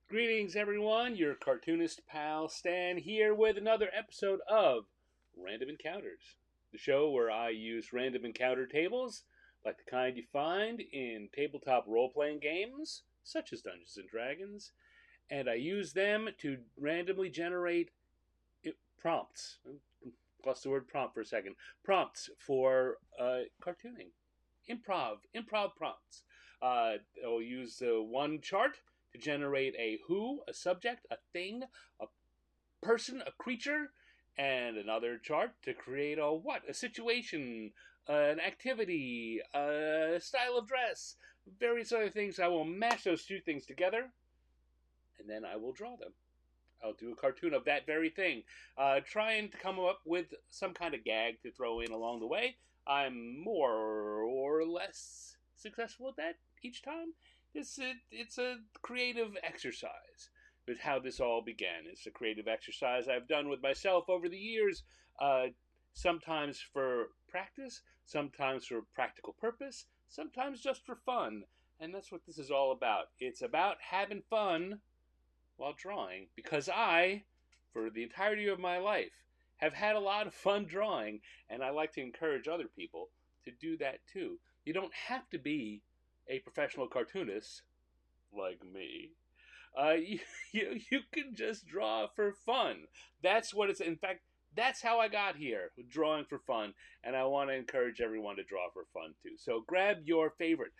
Greetings, everyone. Your cartoonist pal Stan here with another episode of Random Encounters, the show where I use random encounter tables, like the kind you find in tabletop role playing games, such as Dungeons and Dragons, and I use them to randomly generate prompts. Lost the word prompt for a second. Prompts for cartooning. Improv prompts. I'll use one chart to generate a who, a subject, a thing, a person, a creature, and another chart to create a what, a situation, an activity, a style of dress, various other things. I will mash those two things together, and then I will draw them. I'll do a cartoon of that very thing, trying to come up with some kind of gag to throw in along the way. I'm more or less successful at that each time. It's a creative exercise. But how this all began. It's a creative exercise I've done with myself over the years, uh, sometimes for practice, sometimes for practical purpose, sometimes just for fun. And that's what this is all about. It's about having fun while drawing because for the entirety of my life, have had a lot of fun drawing, and I like to encourage other people to do that too. You don't have to be a professional cartoonist like me. You can just draw for fun. That's what it's. In fact, that's how I got here, drawing for fun, and I want to encourage everyone to draw for fun too. So grab your favorite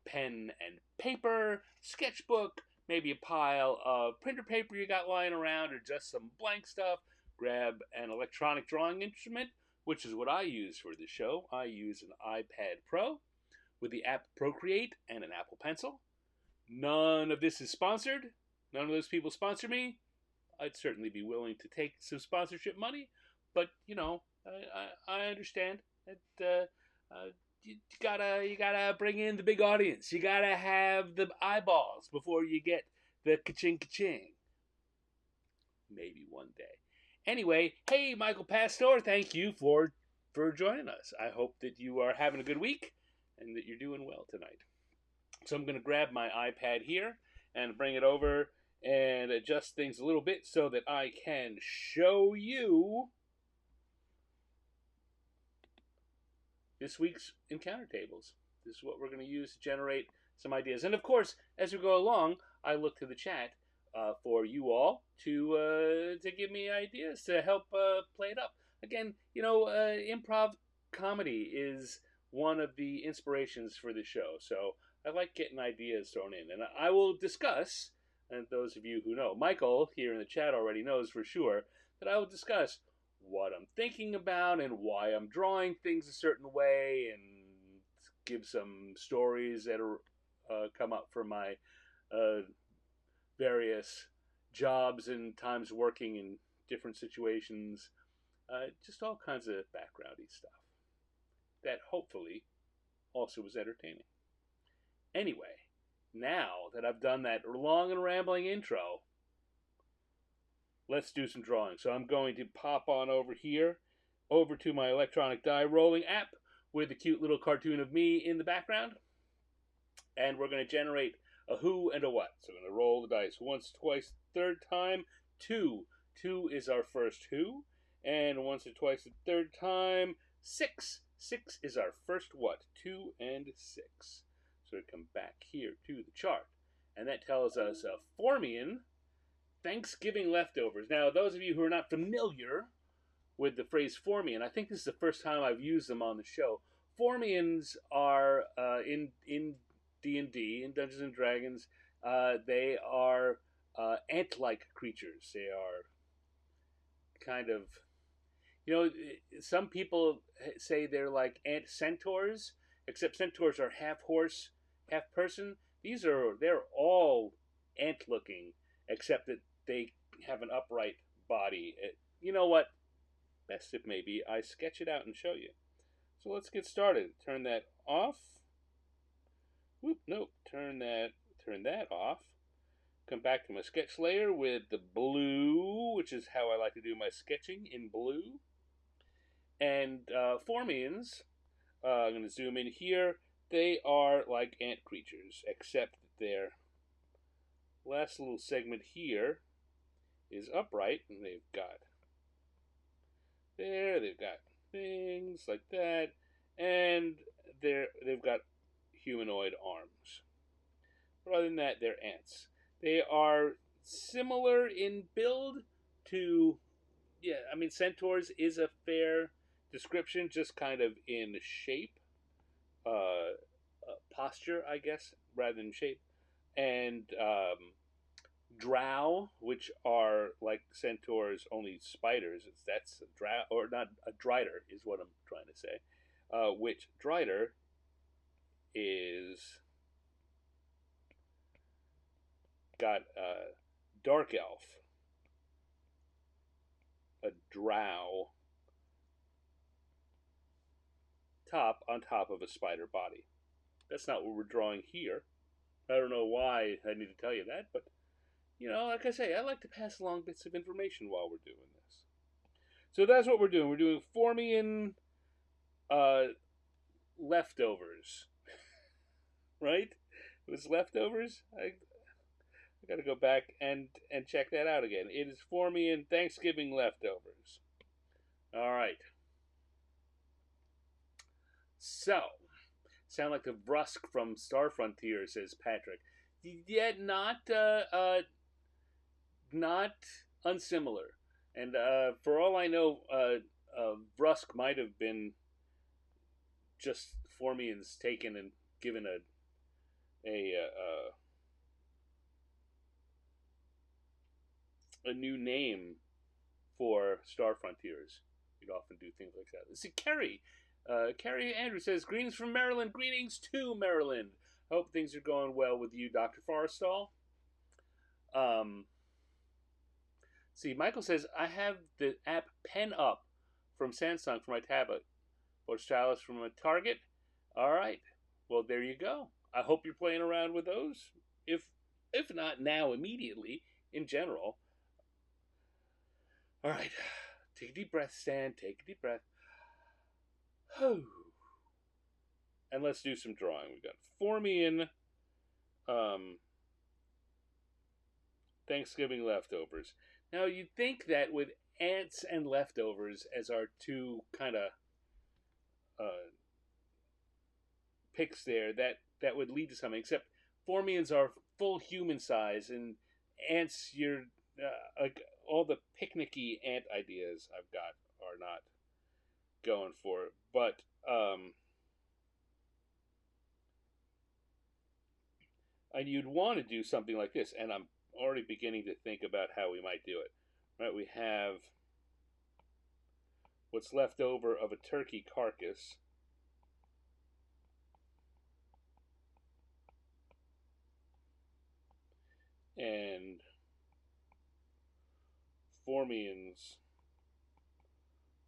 pen and paper, sketchbook, maybe a pile of printer paper you got lying around, or just some blank stuff. Grab an electronic drawing instrument, which is what I use for this show. I use an iPad Pro with the app Procreate and an Apple Pencil. None of this is sponsored. None of those people sponsor me. I'd certainly be willing to take some sponsorship money, but I understand that you gotta bring in the big audience. You gotta have the eyeballs before you get the ka-ching ka-ching. Maybe one day. Anyway, hey Michael Pastor, thank you for joining us. I hope that you are having a good week and that you're doing well tonight. So I'm going to grab my iPad here and bring it over and adjust things a little bit so that I can show you this week's encounter tables. This is what we're going to use to generate some ideas. And of course, as we go along, I look to the chat for you all to give me ideas to help play it up. Again, improv comedy is one of the inspirations for the show. So I like getting ideas thrown in. And I will discuss, and those of you who know, Michael here in the chat already knows for sure, that I will discuss what I'm thinking about and why I'm drawing things a certain way, and give some stories that are come up from my various jobs and times working in different situations. Just all kinds of backgroundy stuff that hopefully also was entertaining. Anyway, now that I've done that long and rambling intro, let's do some drawing. So I'm going to pop on over here, over to my electronic die rolling app with a cute little cartoon of me in the background. And we're going to generate a who and a what. So I'm going to roll the dice once, twice, third time. Two. Two is our first who. And once or twice the third time. Six. Six is our first what. 2 and 6. So we come back here to the chart. And that tells us a Formian Thanksgiving leftovers. Now, those of you who are not familiar with the phrase Formian, I think this is the first time I've used them on the show. Formians are in D&D, in Dungeons and Dragons. They are ant-like creatures. They are kind of, some people say they're like ant centaurs, except centaurs are half horse, half person. They're all ant-looking, except that they have an upright body. You know what? Best if maybe I sketch it out and show you. So let's get started. Turn that off. Whoop, nope. Turn that off. Come back to my sketch layer with the blue, which is how I like to do my sketching, in blue. And Formians, I'm going to zoom in here. They are like ant creatures, except that they're last little segment here is upright, and they've got things like that, and they've got humanoid arms. But other than that, they're ants. They are similar in build to, yeah, I mean, centaurs is a fair description, just kind of in shape, posture, I guess, rather than shape, and drow, which are like centaurs, only spiders. That's a drow, or not a drider, is what I'm trying to say. Which drider is got a dark elf, a drow top on top of a spider body. That's not what we're drawing here. I don't know why I need to tell you that, but like I say, I like to pass along bits of information while we're doing this. So that's what we're doing. We're doing Formian leftovers, right? It was leftovers. I got to go back and check that out again. It is Formian Thanksgiving leftovers. All right. So, sound like the Brusque from Star Frontier, says Patrick. Yet not unsimilar. And for all I know, Brusque might have been just Formians taken and given a new name for Star Frontiers. You'd often do things like that. Let's see, Carrie Andrews says, greetings from Maryland. Greetings to Maryland. Hope things are going well with you, Dr. Forrestal. See, Michael says, I have the app Pen Up from Samsung for my tablet. Or Stylus from a Target. All right. Well, there you go. I hope you're playing around with those. If not now, immediately, in general. All right. Take a deep breath, Stan. Take a deep breath. And let's do some drawing. We've got Formian Thanksgiving leftovers. Now, you'd think that with ants and leftovers as our two kind of picks there, that would lead to something. Except Formians are full human size, and ants, you're like all the picnicky ant ideas I've got are not going for it. But and you'd want to do something like this, and I'm already beginning to think about how we might do it. Right, we have what's left over of a turkey carcass. And Formians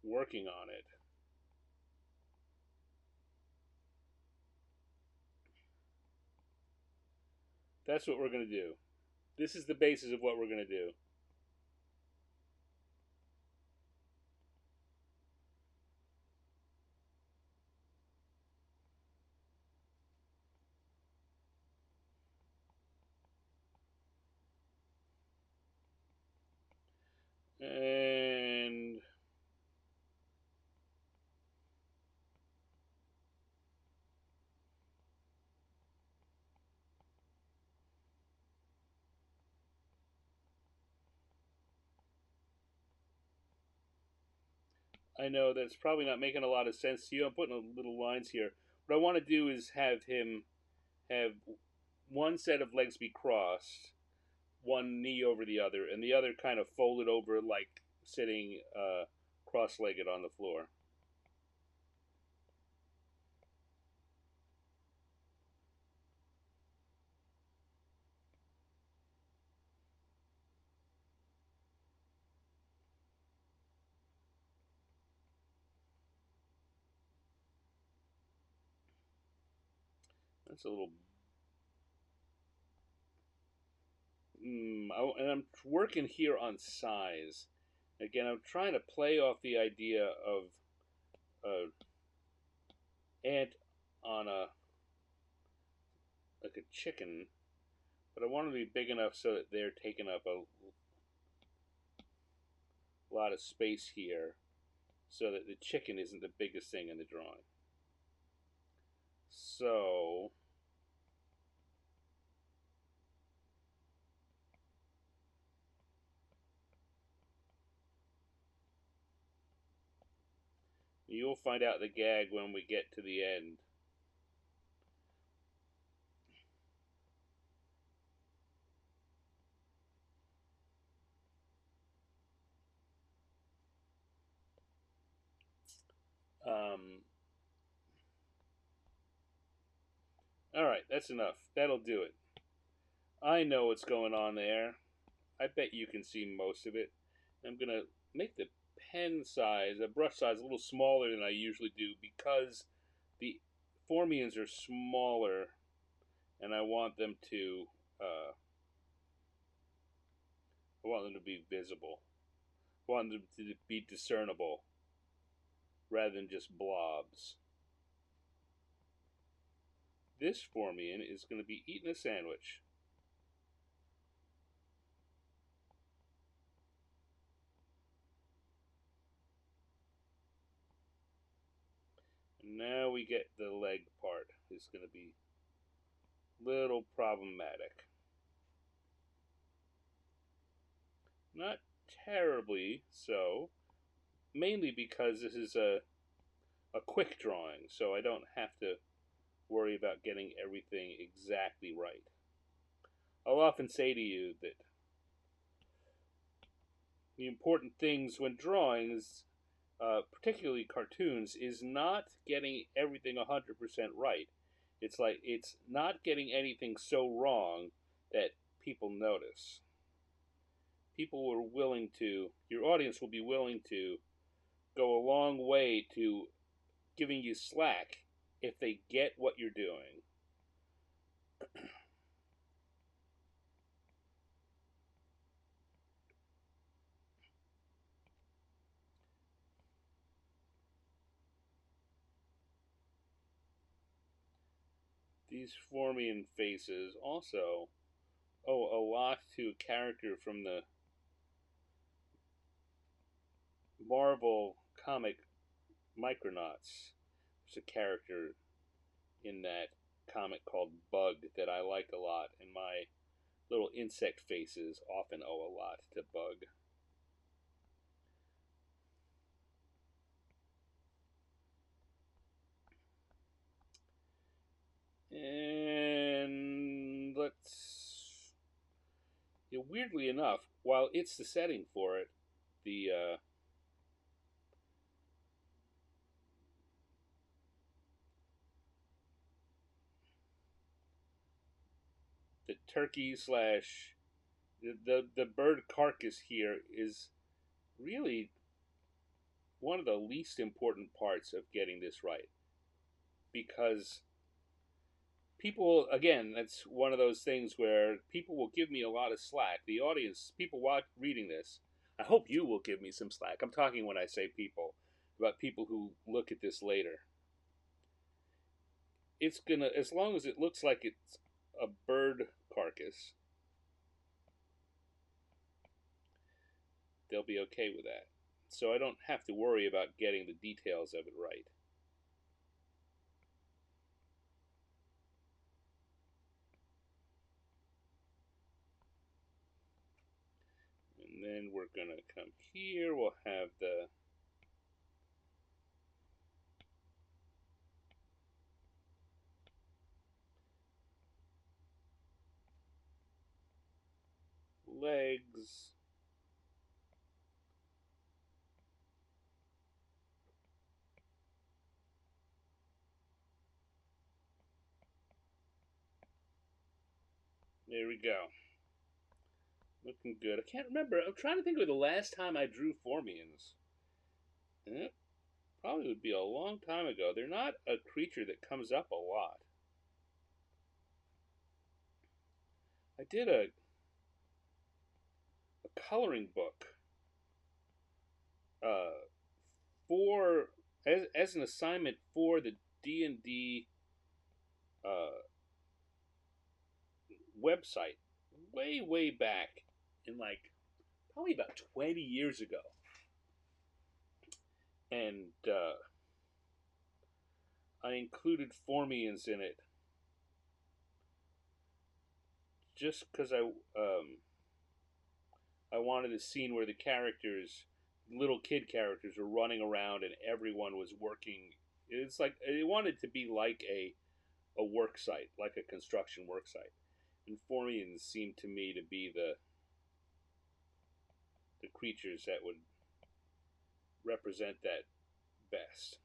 working on it. That's what we're going to do. This is the basis of what we're going to do. And I know that's probably not making a lot of sense to you. I'm putting little lines here. What I want to do is have him have one set of legs be crossed, one knee over the other, and the other kind of folded over like sitting cross-legged on the floor. That's a little... and I'm working here on size. Again, I'm trying to play off the idea of ant on like a chicken, But I want them to be big enough so that they're taking up a lot of space here, so that the chicken isn't the biggest thing in the drawing. So you'll find out the gag when we get to the end. Alright, that's enough. That'll do it. I know what's going on there. I bet you can see most of it. I'm going to make the pen size, the brush size, a little smaller than I usually do because the Formians are smaller and I want them to be visible. I want them to be discernible rather than just blobs. This Formian is going to be eating a sandwich. And now we get the leg part. It's going to be a little problematic. Not terribly so, mainly because this is a quick drawing, so I don't have to worry about getting everything exactly right. I'll often say to you that the important things when drawing is, particularly cartoons, is not getting everything 100% right. It's not getting anything so wrong that people notice. People are willing to, your audience will be willing to go a long way to giving you slack if they get what you're doing. These Formian faces also owe a lot to a character from the Marvel comic Micronauts. There's a character in that comic called Bug that I like a lot, and my little insect faces often owe a lot to Bug. And let's, weirdly enough, while it's the setting for it, the turkey slash the bird carcass here is really one of the least important parts of getting this right, because people, again, that's one of those things where people will give me a lot of slack. The audience, people reading this, I hope you will give me some slack. I'm talking, when I say people, about people who look at this later. It's gonna, as long as it looks like it's a bird carcass, they'll be okay with that. So I don't have to worry about getting the details of it right. And then we're going to come here. We'll have the legs. There we go. Looking good. I can't remember. I'm trying to think of the last time I drew Formians. Probably would be a long time ago. They're not a creature that comes up a lot. I did a coloring book for as an assignment for the D&D website way, way back in like probably about 20 years ago. And I included Formians in it just because I wanted a scene where the characters, little kid characters, were running around and everyone was working. It's like they wanted to be like a work site, like a construction work site. And Formians seemed to me to be the creatures that would represent that best.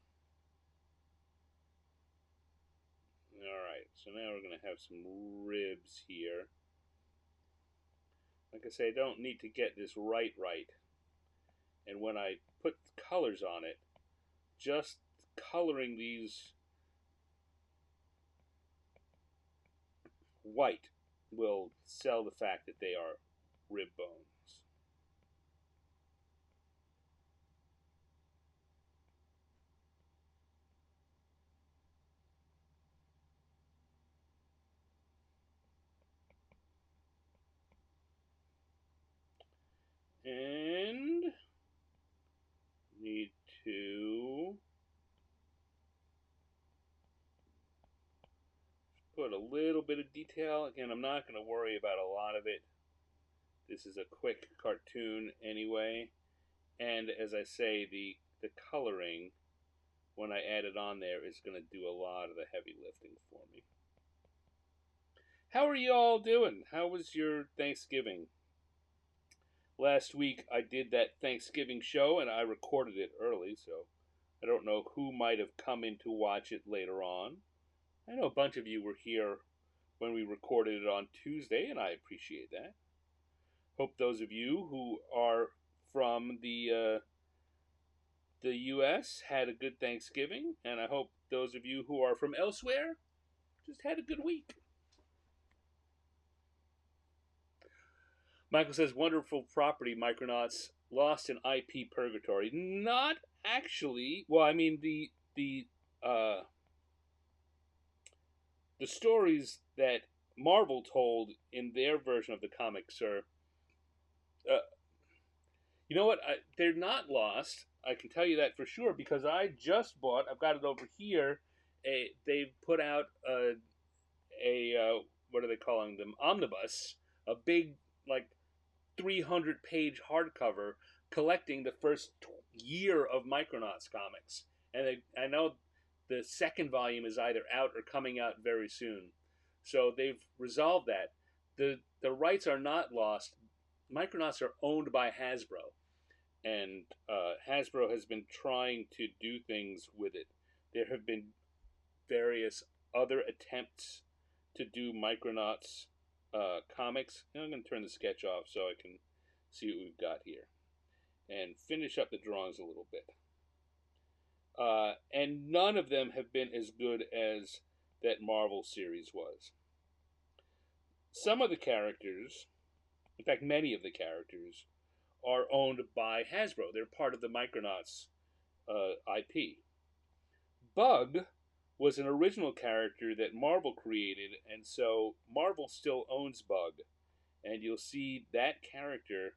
Alright, so now we're going to have some ribs here. Like I say, I don't need to get this right. And when I put colors on it, just coloring these white will sell the fact that they are rib bones. And need to put a little bit of detail. Again, I'm not going to worry about a lot of it. This is a quick cartoon anyway. And as I say, the coloring, when I add it on there, is going to do a lot of the heavy lifting for me. How are you all doing? How was your Thanksgiving? Last week I did that Thanksgiving show and I recorded it early, so I don't know who might have come in to watch it later on. I know a bunch of you were here when we recorded it on Tuesday, and I appreciate that. Hope those of you who are from the U.S. had a good Thanksgiving, and I hope those of you who are from elsewhere just had a good week. Michael says, wonderful property, Micronauts, lost in IP purgatory. Not actually. Well, I mean, the stories that Marvel told in their version of the comics are, you know what? They're not lost. I can tell you that for sure because I just bought. I've got it over here. They've put out what are they calling them? Omnibus, a big like 300-page hardcover collecting the first year of Micronauts comics, and I know the second volume is either out or coming out very soon. So they've resolved that. The rights are not lost. Micronauts are owned by Hasbro, and Hasbro has been trying to do things with it. There have been various other attempts to do Micronauts comics. Now I'm going to turn the sketch off so I can see what we've got here and finish up the drawings a little bit. And none of them have been as good as that Marvel series was. Some of the characters, in fact, many of the characters, are owned by Hasbro. They're part of the Micronauts IP. Bug was an original character that Marvel created, and so Marvel still owns Bug. And you'll see that character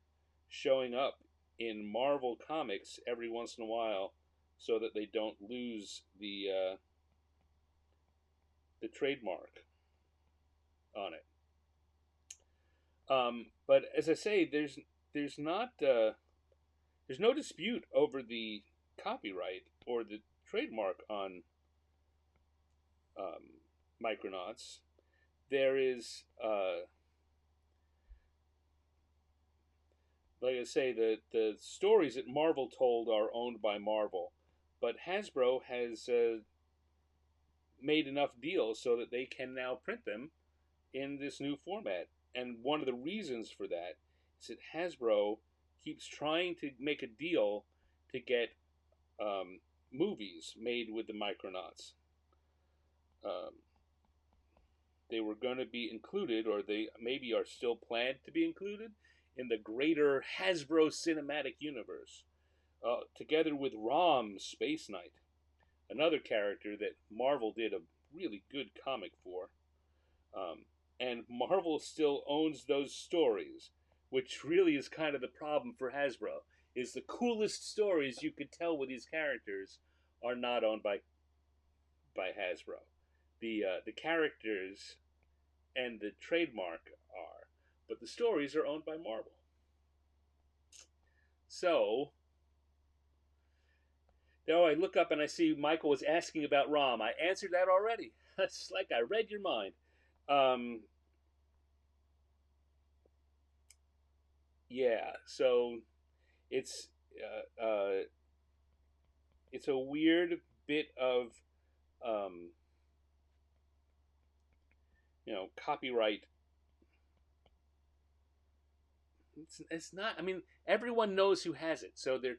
showing up in Marvel comics every once in a while so that they don't lose the trademark on it. But as I say, there's not there's no dispute over the copyright or the trademark on Micronauts. There is, like I say, the stories that Marvel told are owned by Marvel, but Hasbro has made enough deals so that they can now print them in this new format. And one of the reasons for that is that Hasbro keeps trying to make a deal to get movies made with the Micronauts. They were going to be included, or they maybe are still planned to be included, in the greater Hasbro Cinematic Universe, together with Rom Space Knight, another character that Marvel did a really good comic for. and Marvel still owns those stories, which really is kind of the problem for Hasbro. Is the coolest stories you could tell with these characters are not owned by Hasbro. The characters and the trademark are, but the stories are owned by Marvel. So, now I look up and I see Michael was asking about Rom. I answered that already. That's like I read your mind. Um, yeah, so it's it's a weird bit of um, copyright. It's not. I mean, everyone knows who has it, so they're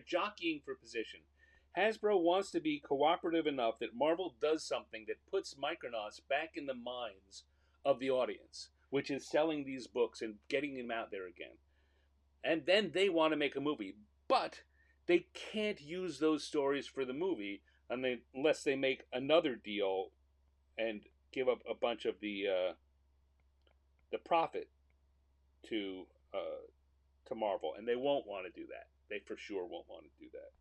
jockeying for position. Hasbro wants to be cooperative enough that Marvel does something that puts Micronauts back in the minds of the audience, which is selling these books and getting them out there again. And then they want to make a movie, but they can't use those stories for the movie unless they make another deal and give up a bunch of the profit to to Marvel, and they won't want to do that. They for sure won't want to do that.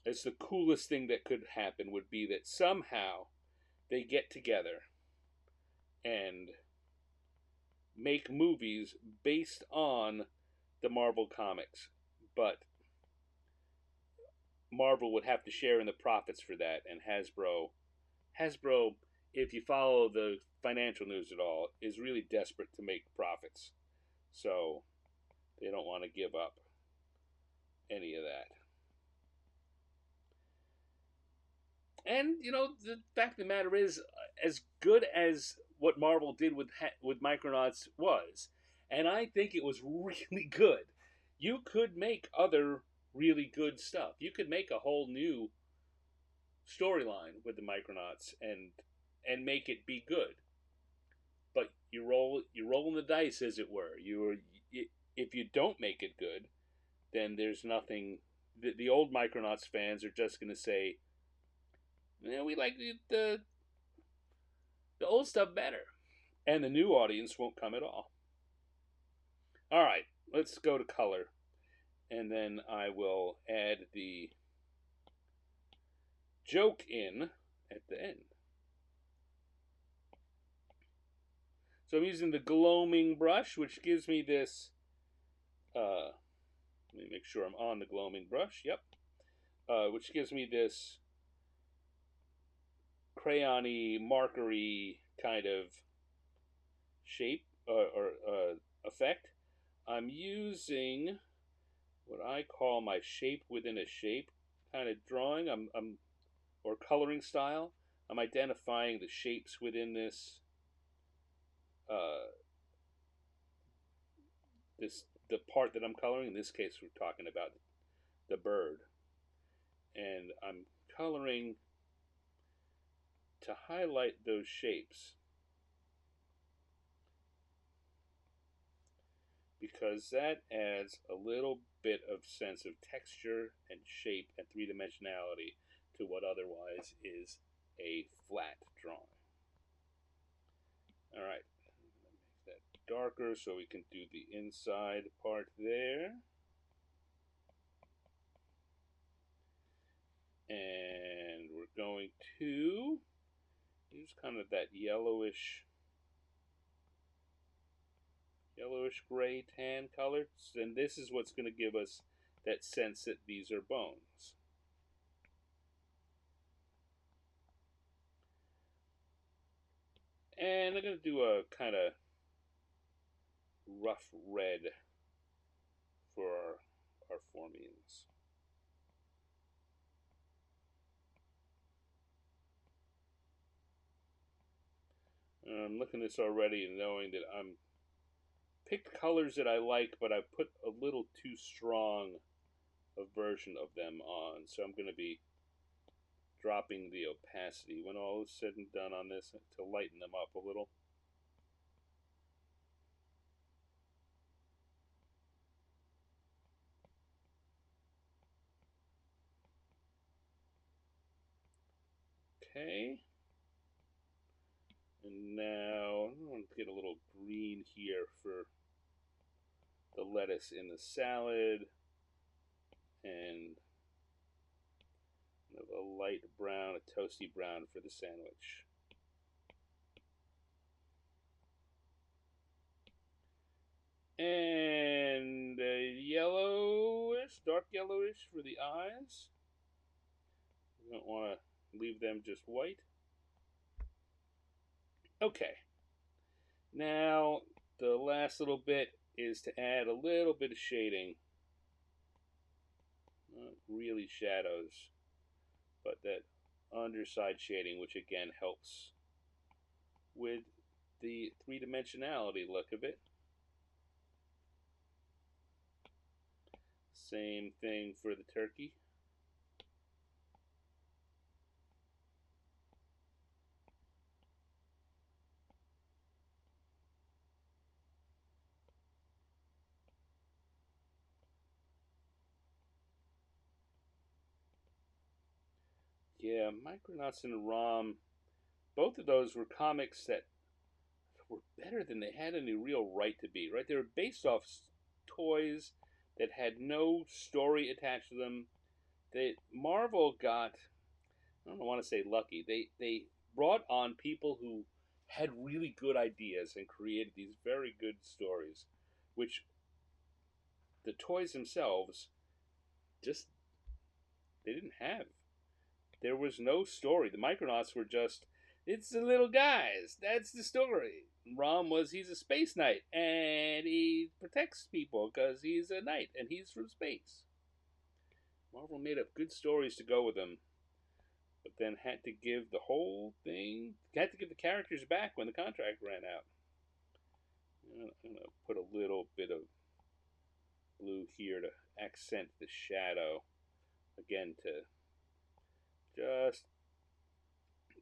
It's the coolest thing that could happen would be that somehow they get together and make movies based on the Marvel comics, but Marvel would have to share in the profits for that, and Hasbro, if you follow the financial news at all, is really desperate to make profits, so they don't want to give up any of that. And the fact of the matter is, as good as what Marvel did with Micronauts was, and I think it was really good. You could make other really good stuff. You could make a whole new storyline with the Micronauts and make it be good. But you're rolling the dice, as it were. If you don't make it good, then there's nothing. The old Micronauts fans are just going to say, we like the old stuff better, and the new audience won't come at all. All right, let's go to color, and then I will add the joke in at the end. So I'm using the gloaming brush, which gives me this. Let me make sure I'm on the gloaming brush. Yep. Which gives me this crayony, markery kind of shape or effect. I'm using what I call my shape within a shape kind of drawing. I'm or coloring style. I'm identifying the shapes within uh, the part that I'm coloring. In this case, we're talking about the bird, and I'm coloring to highlight those shapes because that adds a little bit of sense of texture and shape and three-dimensionality to what otherwise is a flat drawing. All right, make that darker so we can do the inside part there. And we're going to use kind of that yellowish gray tan color, and this is what's going to give us that sense that these are bones. And I'm going to do a kind of rough red for our Formians. I'm looking at this already and knowing that I'm picked colors that I like, but I put a little too strong a version of them on. So I'm going to be dropping the opacity when all is said and done on this to lighten them up a little. Okay. And now I'm going to get a little green here for the lettuce in the salad, and a light brown, a toasty brown for the sandwich. And yellowish, dark yellowish for the eyes. You don't want to leave them just white. Okay. Now, the last little bit is to add a little bit of shading. Not really shadows, but that underside shading, which again helps with the three-dimensionality look of it. Same thing for the turkey. Yeah, Micronauts and ROM, both of those were comics that were better than they had any real right to be, right? They were based off toys that had no story attached to them. Marvel got, I don't want to say lucky. They brought on people who had really good ideas and created these very good stories, which the toys themselves just they didn't have. There was no story. The Micronauts were just, it's the little guys. That's the story. Rom was, he's a space knight and he protects people because he's a knight and he's from space. Marvel made up good stories to go with them, but then had to give the whole thing, had to give the characters back when the contract ran out. I'm going to put a little bit of blue here to accent the shadow. Again, to just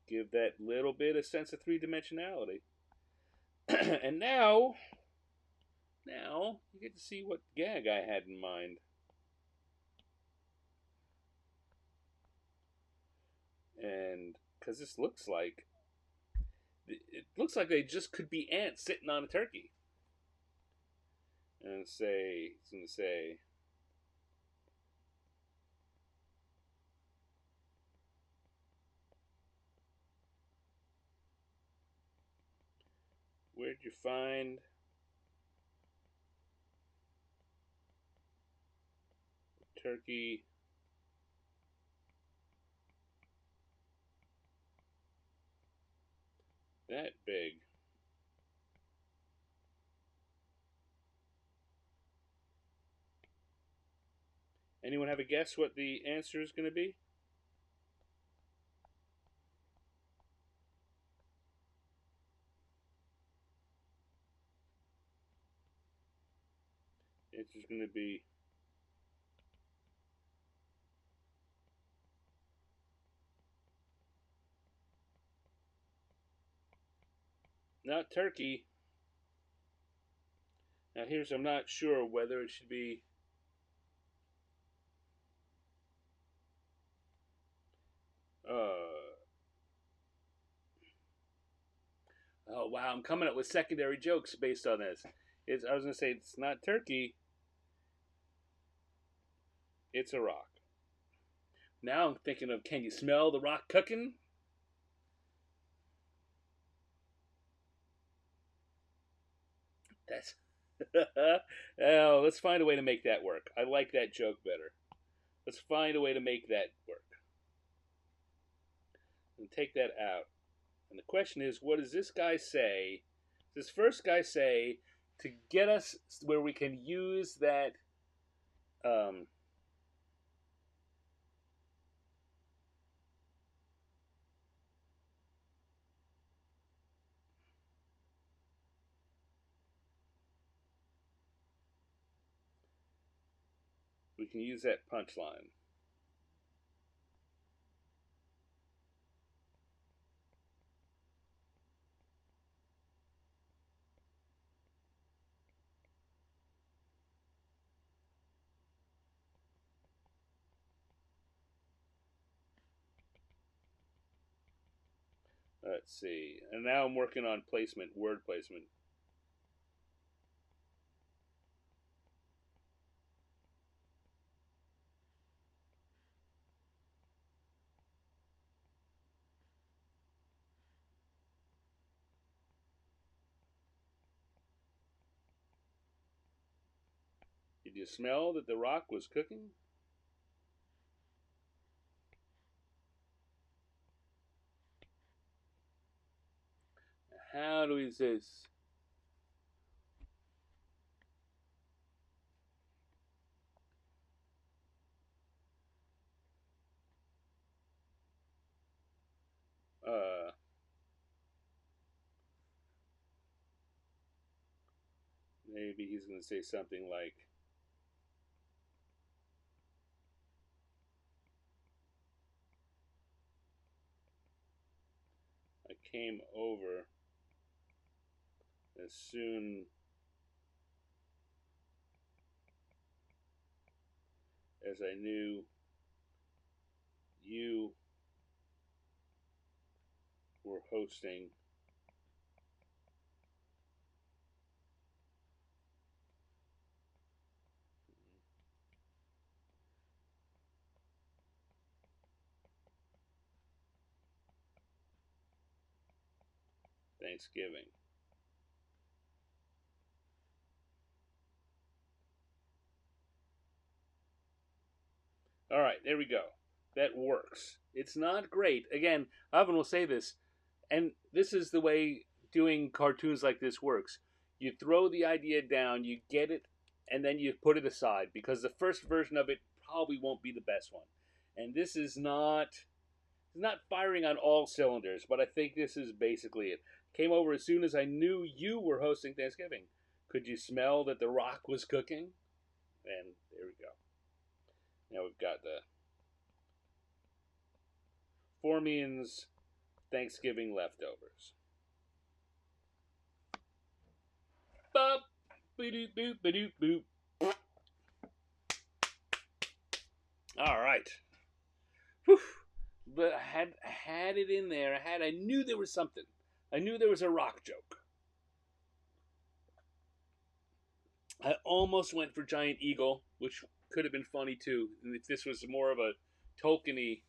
give that little bit of sense of three-dimensionality. And now you get to see what gag I had in mind. And because this looks like, it looks like they just could be ants sitting on a turkey. And it's going to say, where'd you find turkey that big? Anyone have a guess what the answer is going to be? The answer is going to be not turkey. Now here's, I'm not sure whether it should be oh wow, I'm coming up with secondary jokes based on this. I was gonna say it's not turkey, it's a rock. Now I'm thinking of, can you smell the rock cooking? That's oh, let's find a way to make that work. I like that joke better. Let's find a way to make that work. And take that out. And the question is, what does this guy say? This first guy say to get us where we can use that we can use that punchline. Let's see. And now I'm working on placement, word placement. Did you smell that the rock was cooking? How do we say this? Maybe he's going to say something like, I came over as soon as I knew you were hosting Thanksgiving. All right, there we go. That works. It's not great. Again, Ivan will say this, and this is the way doing cartoons like this works. You throw the idea down, you get it, and then you put it aside because the first version of it probably won't be the best one. And this is not firing on all cylinders, but I think this is basically it. Came over as soon as I knew you were hosting Thanksgiving. Could you smell that the rock was cooking? And there we go. Now we've got the Formian's Thanksgiving leftovers. Bop, ba-doop, boop, ba-doop, boop. All right. Whew. But I had it in there. I knew there was something. I knew there was a rock joke. I almost went for Giant Eagle, which could have been funny too. And if this was more of a Tolkien-y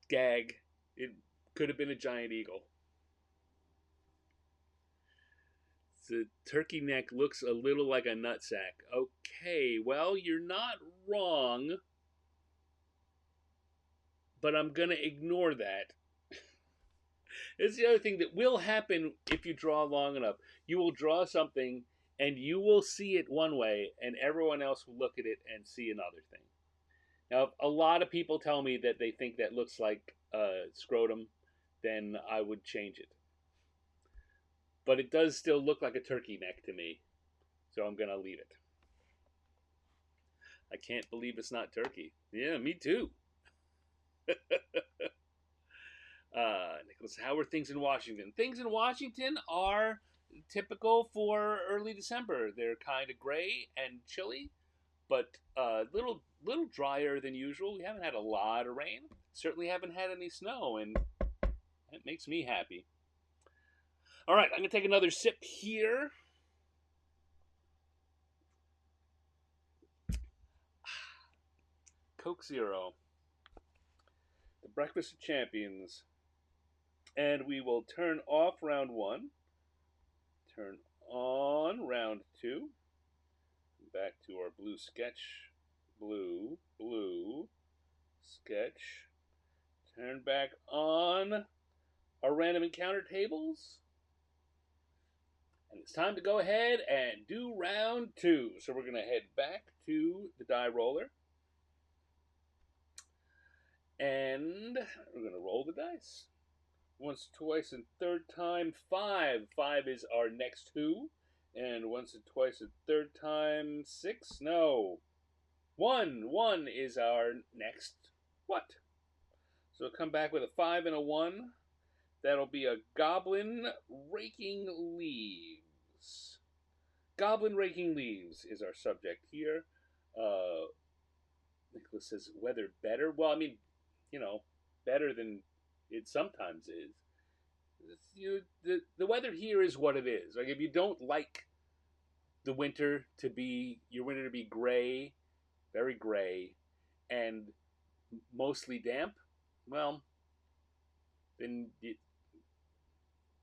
gag, it could have been a giant eagle. The turkey neck looks a little like a nutsack. Okay, well, you're not wrong, but I'm going to ignore that. It's the other thing that will happen if you draw long enough. You will draw something and you will see it one way, and everyone else will look at it and see another thing. Now, if a lot of people tell me that they think that looks like scrotum, then I would change it. But it does still look like a turkey neck to me, so I'm going to leave it. I can't believe it's not turkey. Yeah, me too. Nicholas, how are things in Washington? Things in Washington are typical for early December. They're kind of gray and chilly, but little drier than usual. We haven't had a lot of rain. Certainly haven't had any snow, and that makes me happy. All right, I'm gonna take another sip here. Coke Zero, the Breakfast of Champions, and we will turn off round one. Turn on round two. Back to our blue sketch. Blue sketch. Turn back on our random encounter tables. And it's time to go ahead and do round two. So we're going to head back to the die roller. And we're going to roll the dice. Once, twice, and third time, 5. 5 is our next two. And once and twice and third time, 6. No. 1. 1 is our next what? So come back with a 5 and a 1. That'll be a Goblin Raking Leaves. Goblin Raking Leaves is our subject here. Nicholas says, weather better? Well, I mean, better than It sometimes is. The weather here is what it is. Like if you don't like the winter to be your winter to be gray, very gray, and mostly damp, well, then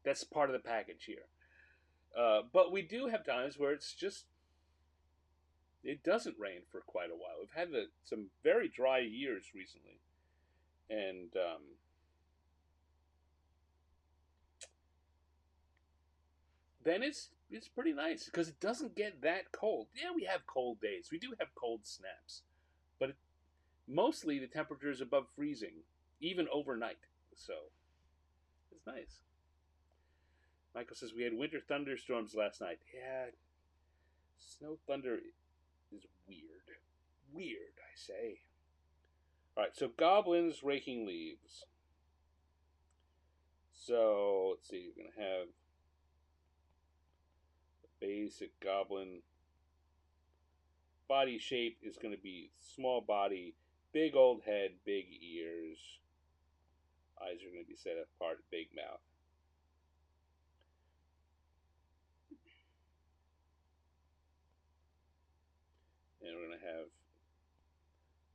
that's part of the package here. But we do have times where it doesn't rain for quite a while. We've had some very dry years recently, and then it's pretty nice because it doesn't get that cold. Yeah, we have cold days. We do have cold snaps, but mostly the temperature is above freezing, even overnight. So it's nice. Michael says we had winter thunderstorms last night. Yeah, snow thunder is weird. Weird, I say. All right, so goblins raking leaves. So let's see. We're gonna have the basic goblin body shape is going to be small body, big old head, big ears. Eyes are going to be set apart, big mouth. And we're going to have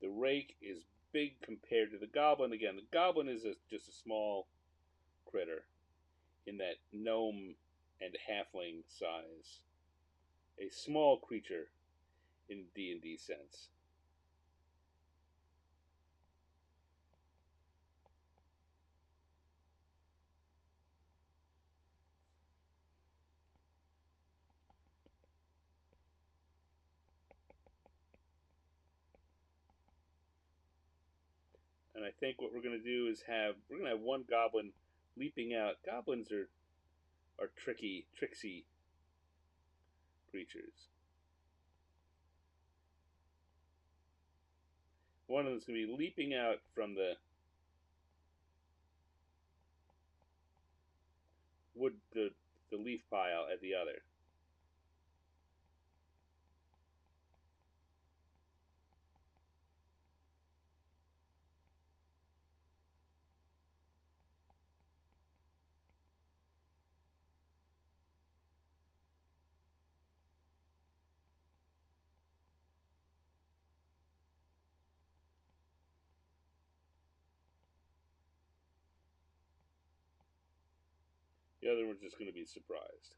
the rake is big compared to the goblin. Again, the goblin is just a small critter in that gnome and halfling size. A small creature in D&D sense. And I think what we're going to do is we're going to have one goblin leaping out. Goblins are tricksy creatures. One of them's going to be leaping out from the wood, the leaf pile at the other. The other one's just going to be surprised.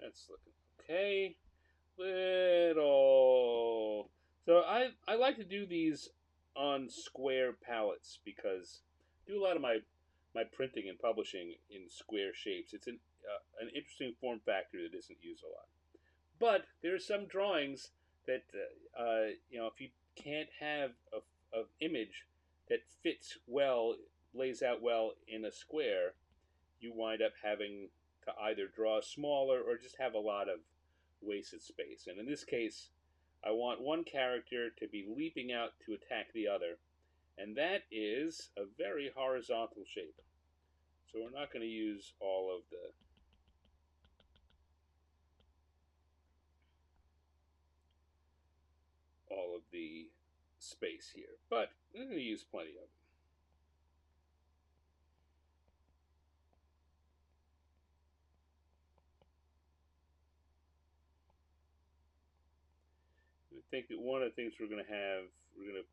That's looking okay. Little. So I like to do these on square palettes because I do a lot of my printing and publishing in square shapes. It's an interesting form factor that isn't used a lot. But there are some drawings that if you can't have a image that fits well, lays out well in a square, you wind up having to either draw smaller or just have a lot of wasted space. And in this case, I want one character to be leaping out to attack the other, and that is a very horizontal shape. So we're not going to use all of the space here, but we're going to use plenty of it. I think that one of the things we're going to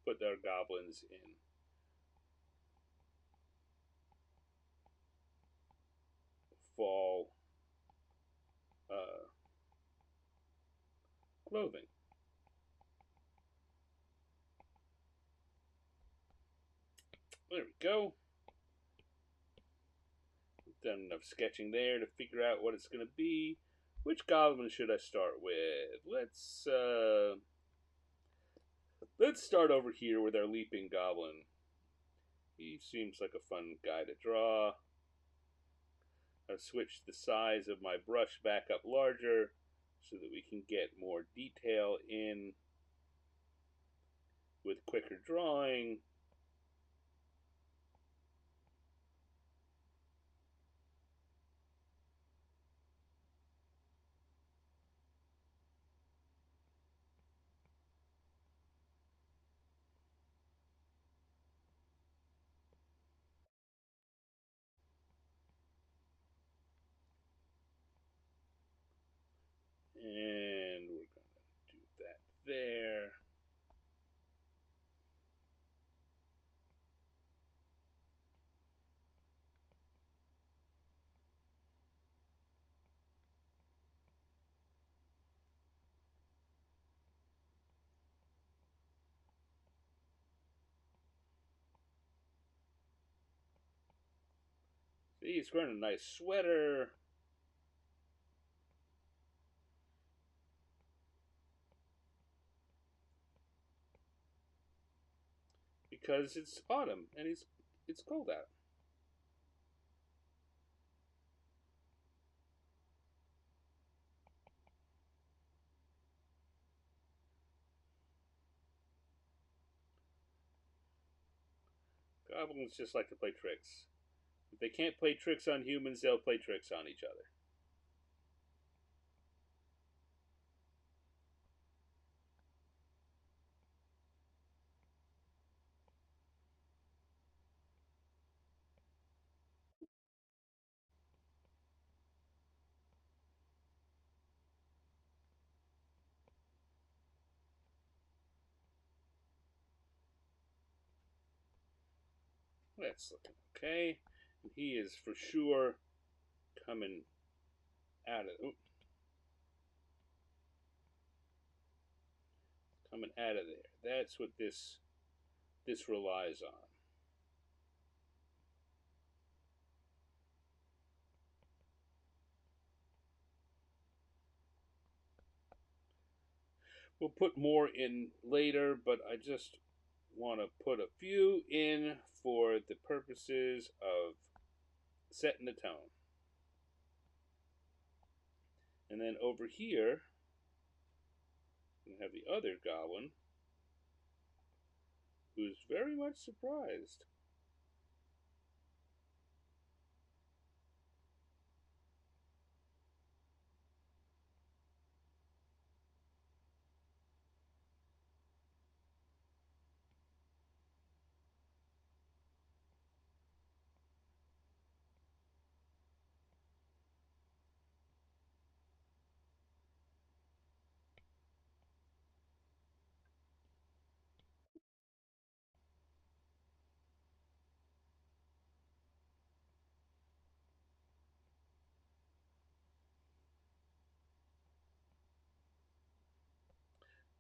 put our goblins in fall clothing. There we go. Done enough sketching there to figure out what it's going to be. Which goblin should I start with? Let's start over here with our leaping goblin. He seems like a fun guy to draw. I've switched the size of my brush back up larger so that we can get more detail in with quicker drawing. He's wearing a nice sweater. Because it's autumn and it's cold out. Goblins just like to play tricks. If they can't play tricks on humans, they'll play tricks on each other. That's looking okay. And he is for sure coming out of coming out of there. That's what this relies on. We'll put more in later, but I just want to put a few in for the purposes of setting the tone. And then over here, we have the other goblin who's very much surprised.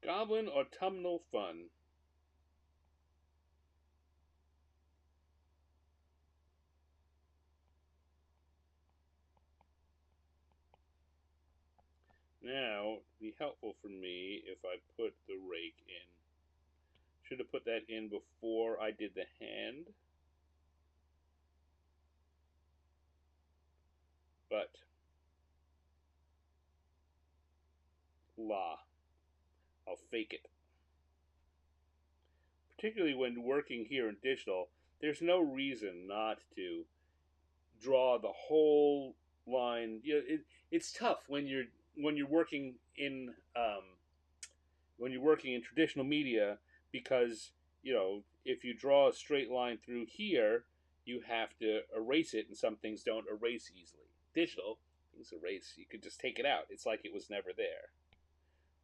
Goblin Autumnal Fun. Now, it'd be helpful for me if I put the rake in. Should have put that in before I did the hand. But, la, I'll fake it. Particularly when working here in digital, there's no reason not to draw the whole line. You know, it's tough when you're working in when you're working in traditional media because if you draw a straight line through here, you have to erase it, and some things don't erase easily. Digital things erase; you could just take it out. It's like it was never there.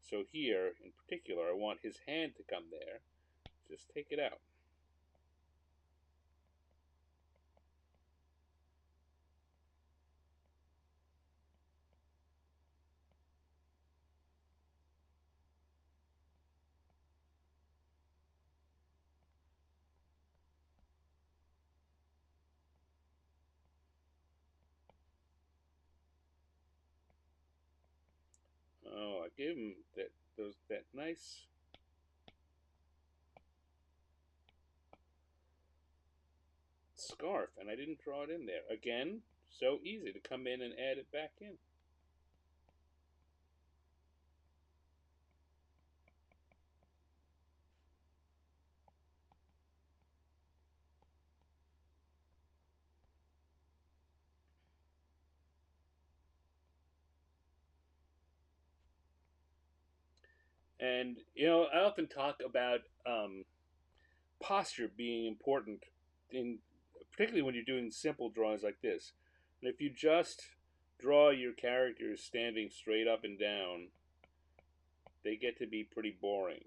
So here, in particular, I want his hand to come there. Just take it out. Oh, I gave him that nice scarf, and I didn't draw it in there. Again, so easy to come in and add it back in. And I often talk about posture being important in particularly when you're doing simple drawings like this. And if you just draw your characters standing straight up and down, they get to be pretty boring.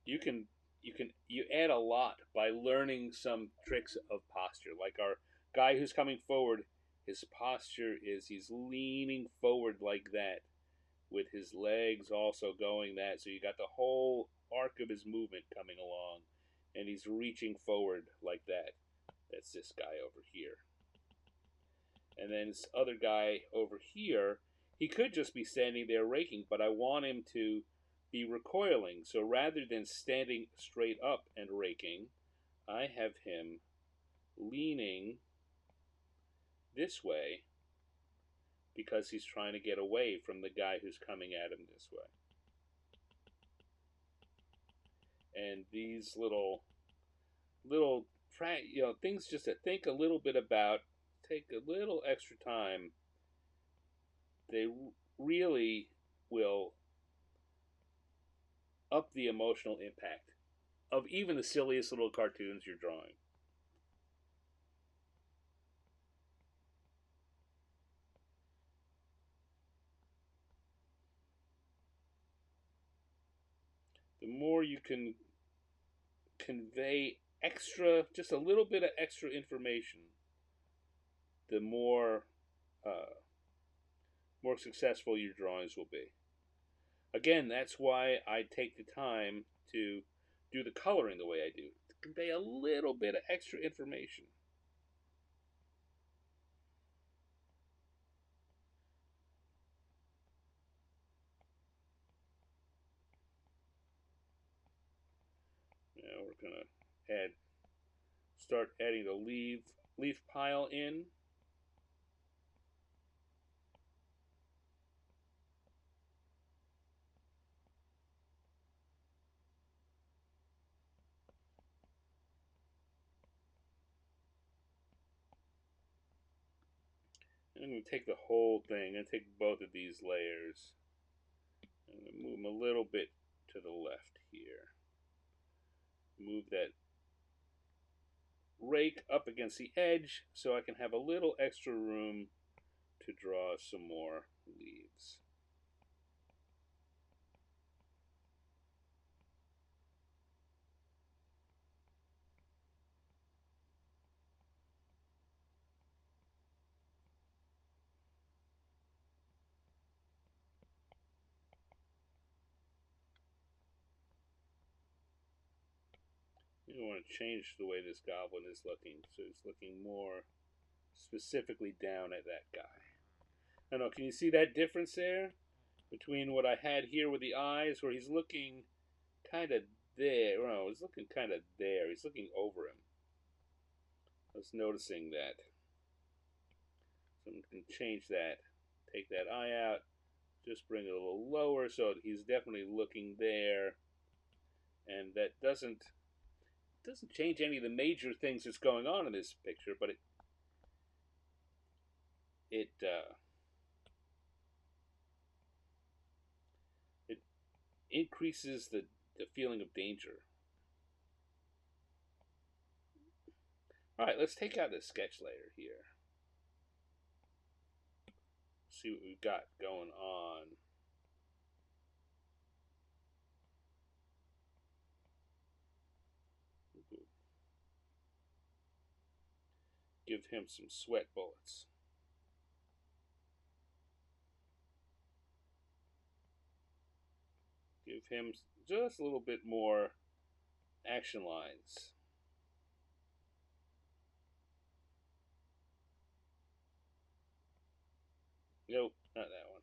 You can you add a lot by learning some tricks of posture. Like our guy who's coming forward, his posture is he's leaning forward like that with his legs also going that. So you got the whole arc of his movement coming along, and he's reaching forward like that. That's this guy over here. And then this other guy over here, he could just be standing there raking, but I want him to be recoiling. So rather than standing straight up and raking, I have him leaning this way because he's trying to get away from the guy who's coming at him this way. And these little things just to think a little bit about, take a little extra time, they really will up the emotional impact of even the silliest little cartoons you're drawing. The more you can convey just a little bit of extra information, the more successful your drawings will be. Again, that's why I take the time to do the coloring the way I do, to convey a little bit of extra information. Now we're gonna start adding the leaf pile in. I'm going to take the whole thing. I'm going to take both of these layers. I'm going to move them a little bit to the left here. Move that rake up against the edge so I can have a little extra room to draw some more leaves. You want to change the way this goblin is looking, so it's looking more specifically down at that guy. I don't know, can you see that difference there between what I had here with the eyes, where he's looking kind of there? No, he's looking kind of there. He's looking over him. I was noticing that. So I'm going to change that. Take that eye out. Just bring it a little lower so he's definitely looking there. And that doesn't change any of the major things that's going on in this picture, but it increases the feeling of danger. All right, let's take out the sketch layer here. See what we've got going on. Give him some sweat bullets. Give him just a little bit more action lines. Nope, not that one.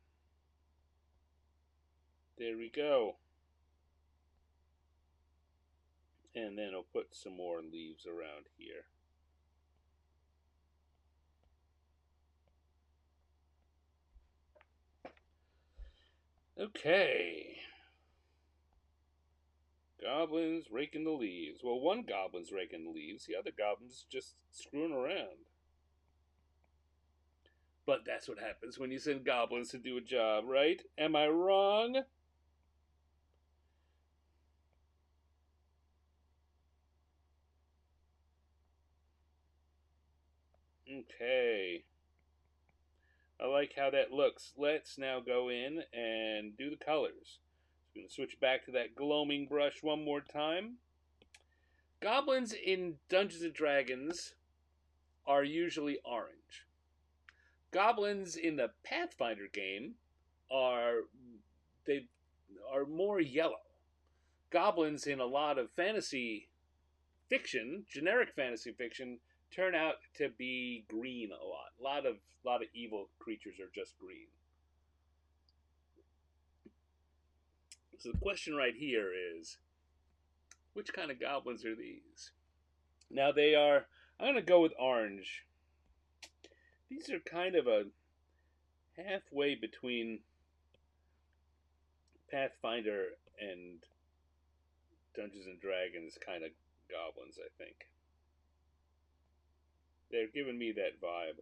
There we go. And then I'll put some more leaves around here. Okay. Goblins raking the leaves. Well, one goblin's raking the leaves. The other goblin's just screwing around. But that's what happens when you send goblins to do a job, right? Am I wrong? Okay. I like how that looks. Let's now go in and do the colors. I'm going to switch back to that gloaming brush one more time. Goblins in Dungeons and Dragons are usually orange. Goblins in the Pathfinder game are more yellow. Goblins in a lot of fantasy fiction, generic fantasy fiction, turn out to be green a lot. A lot of evil creatures are just green. So the question right here is, which kind of goblins are these? Now they are. I'm gonna go with orange. These are kind of a halfway between Pathfinder and Dungeons and Dragons kind of goblins. I think they're giving me that vibe.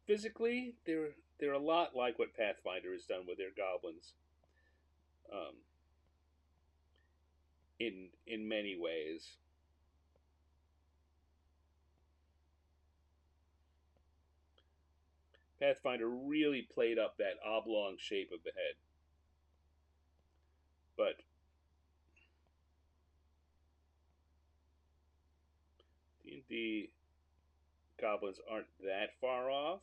Physically, they're a lot like what Pathfinder has done with their goblins. Um, in many ways. Pathfinder really played up that oblong shape of the head. But D&D goblins aren't that far off.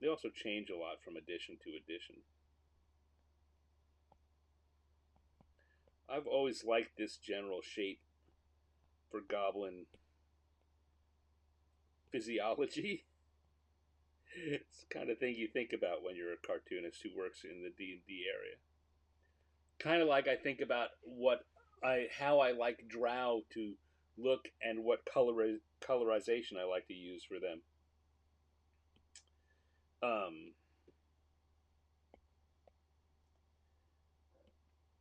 They also change a lot from edition to edition. I've always liked this general shape for goblin physiology. It's the kind of thing you think about when you're a cartoonist who works in the D&D area. Kind of like I think about how I like drow to look and what colorization I like to use for them.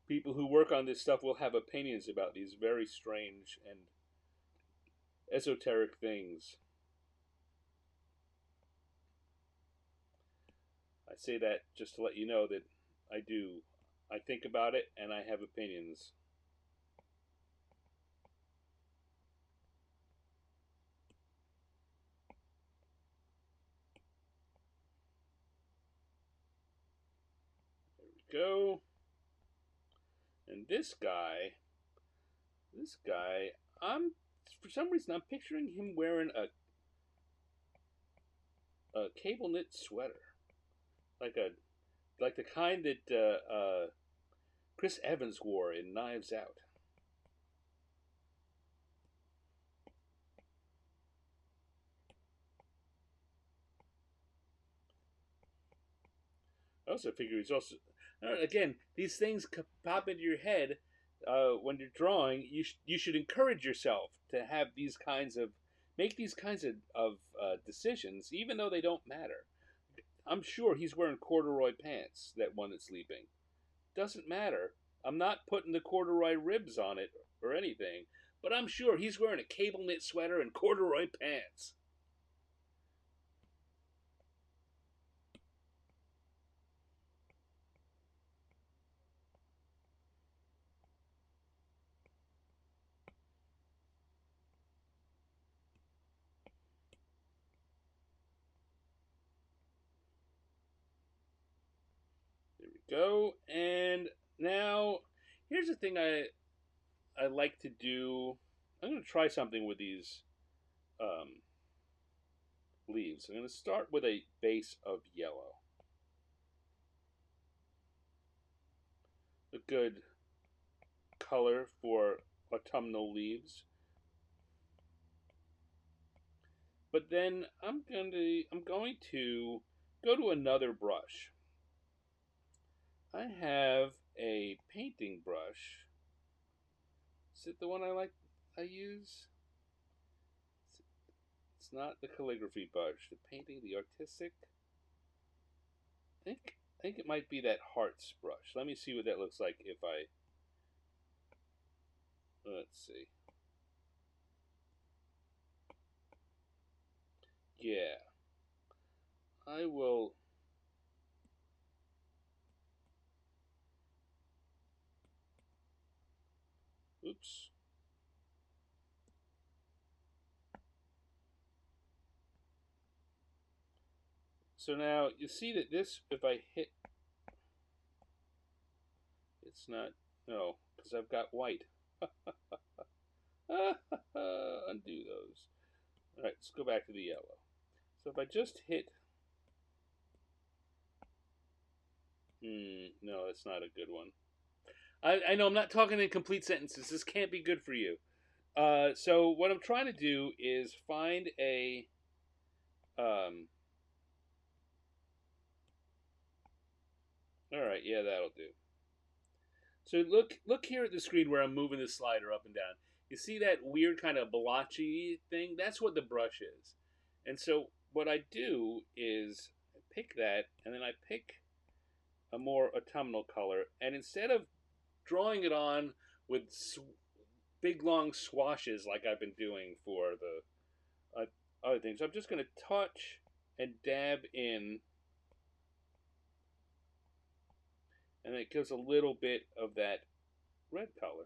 People who work on this stuff will have opinions about these very strange and esoteric things. I say that just to let you know that I do. I think about it and I have opinions. There we go. And this guy, I'm for some reason I'm picturing him wearing a cable knit sweater, like the kind that Chris Evans wore in Knives Out. I also figure he's also again these things pop into your head when you're drawing. You should encourage yourself to have these kinds of make these kinds of decisions, even though they don't matter. I'm sure he's wearing corduroy pants that one that's sleeping. Doesn't matter. I'm not putting the corduroy ribs on it or anything, but I'm sure he's wearing a cable knit sweater and corduroy pants. There we go. And now here's the thing I like to do. I'm going to try something with these um, leaves. I'm going to start with a base of yellow. A good color for autumnal leaves. But then I'm going to go to another brush. I have a painting brush. Is it the one I use? It's not the calligraphy brush. The painting, the artistic. I think it might be that hearts brush. Let me see what that looks like if I. Let's see. Yeah. I will. Oops. So now you see that this, if I hit, it's not, no, because I've got white. Undo those. All right, let's go back to the yellow. So if I just hit, no, that's not a good one. I know I'm not talking in complete sentences. This can't be good for you. So what I'm trying to do is find a um. All right, yeah, that'll do. So look here at the screen where I'm moving the slider up and down. You see that weird kind of blotchy thing? That's what the brush is. And so what I do is I pick that, and then I pick a more autumnal color, and instead of drawing it on with big long swashes like I've been doing for the other things, I'm just going to touch and dab in, and it gives a little bit of that red color.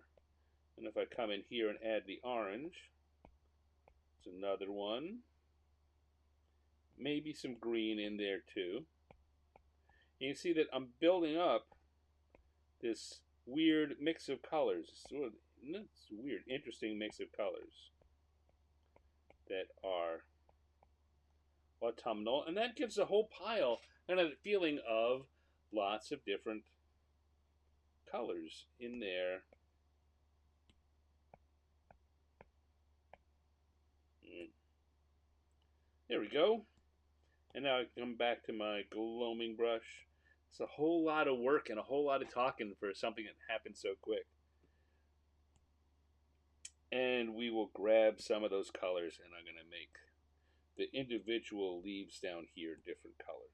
And if I come in here and add the orange, it's another one. Maybe some green in there too. And you see that I'm building up this weird mix of colors. It's a weird, interesting mix of colors that are autumnal. And that gives a whole pile and a feeling of lots of different colors in there. There we go. And now I come back to my gloaming brush. It's a whole lot of work and a whole lot of talking for something that happened so quick. And we will grab some of those colors, and I'm going to make the individual leaves down here different colors.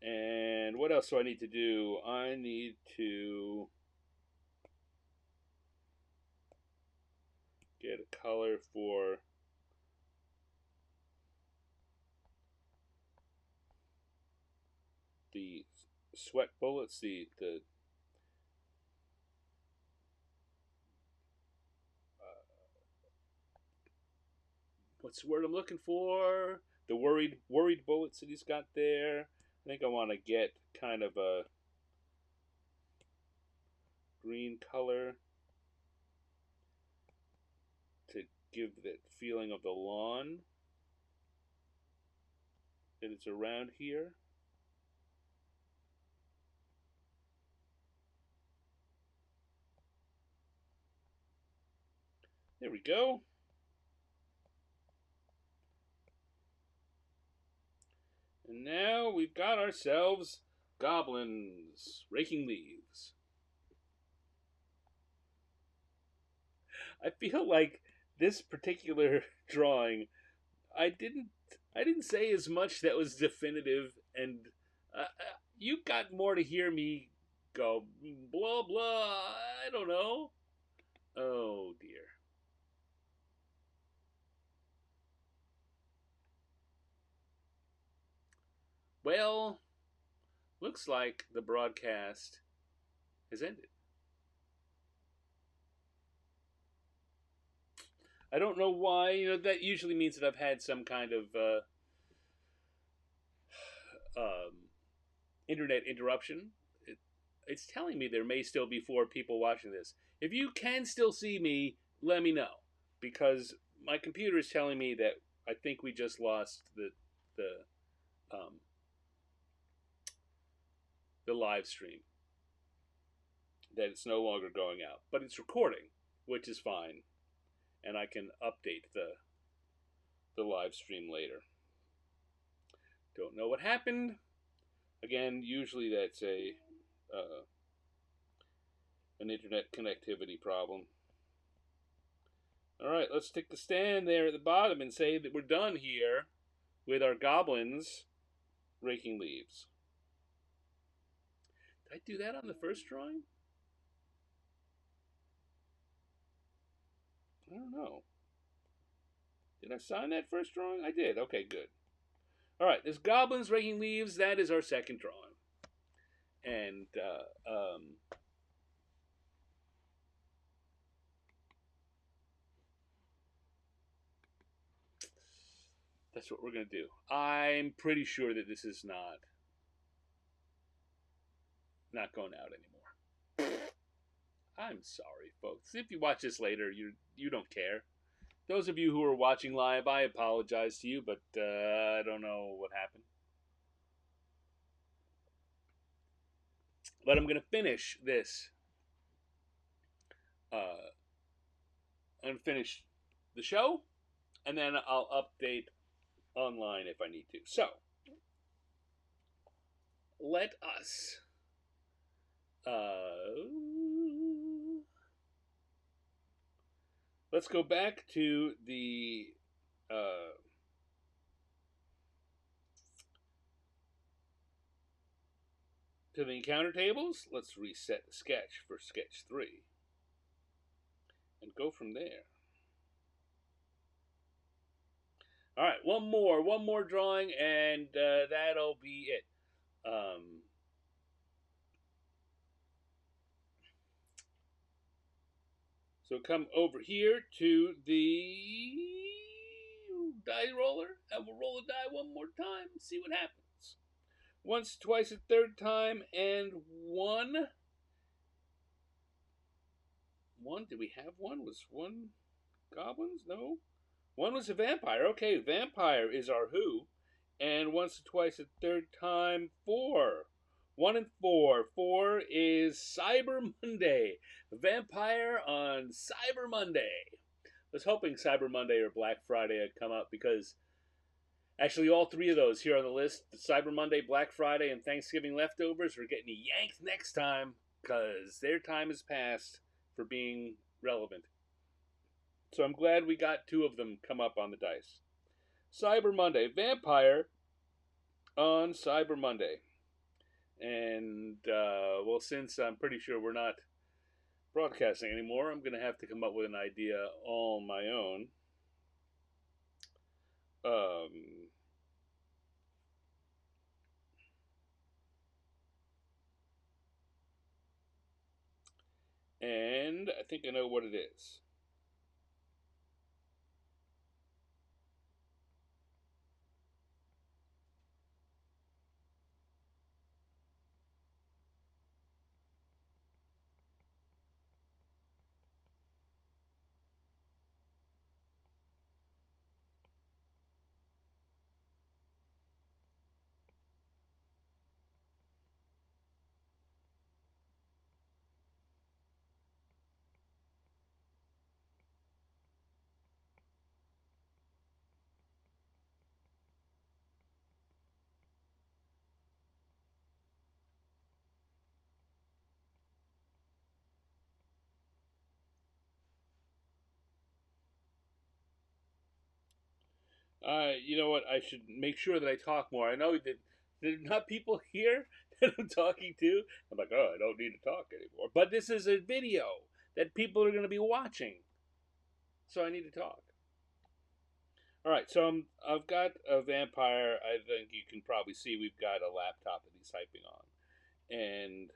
And what else do I need to do? I need to get a color for the sweat bullets, the what's the word I'm looking for? The worried bullets that he's got there. I think I want to get kind of a green color to give that feeling of the lawn that it's around here. There we go. And now we've got ourselves goblins raking leaves. I feel like this particular drawing, I didn't I didn't say as much that was definitive, and you got more to hear me go blah blah. I don't know. Oh dear. Well, looks like the broadcast has ended. I don't know why. That usually means that I've had some kind of internet interruption. It's telling me there may still be 4 people watching this. If you can still see me, let me know, because my computer is telling me that I think we just lost um, the live stream. That it's no longer going out, but it's recording, which is fine, and I can update the live stream later. Don't know what happened. Again, usually that's an internet connectivity problem. All right, let's stick the stand there at the bottom and say that we're done here with our goblins raking leaves. Did I do that on the first drawing? I don't know. Did I sign that first drawing? I did. Okay, good. All right, this goblins raking leaves. That is our second drawing, and that's what we're gonna do. I'm pretty sure that this is not going out anymore. I'm sorry, folks. If you watch this later, you don't care. Those of you who are watching live, I apologize to you, but I don't know what happened. But I'm going to finish this. Unfinish the show, and then I'll update online if I need to. So, let us let's go back to the encounter tables. Let's reset the sketch for sketch 3 and go from there. All right, one more drawing, and that'll be it. So come over here to the die roller, and we'll roll a die one more time and see what happens. Once, twice, a third time, and one. Did we have one? Was one goblins? No. One was a vampire. Okay, vampire is our who. And once, twice, a third time, 4. 1 and 4. 4 is Cyber Monday. Vampire on Cyber Monday. I was hoping Cyber Monday or Black Friday would come up because actually all 3 of those here on the list, the Cyber Monday, Black Friday, and Thanksgiving leftovers, are getting yanked next time because their time has passed for being relevant. So I'm glad we got 2 of them come up on the dice. Cyber Monday, vampire on Cyber Monday. And, well, since I'm pretty sure we're not broadcasting anymore, I'm going to have to come up with an idea all on my own. And I think I know what it is. You know what? I should make sure that I talk more. I know that there's not people here that I'm talking to. I'm like, oh, I don't need to talk anymore. But this is a video that people are going to be watching, so I need to talk. All right, so I've got a vampire. I think you can probably see we've got a laptop that he's typing on, and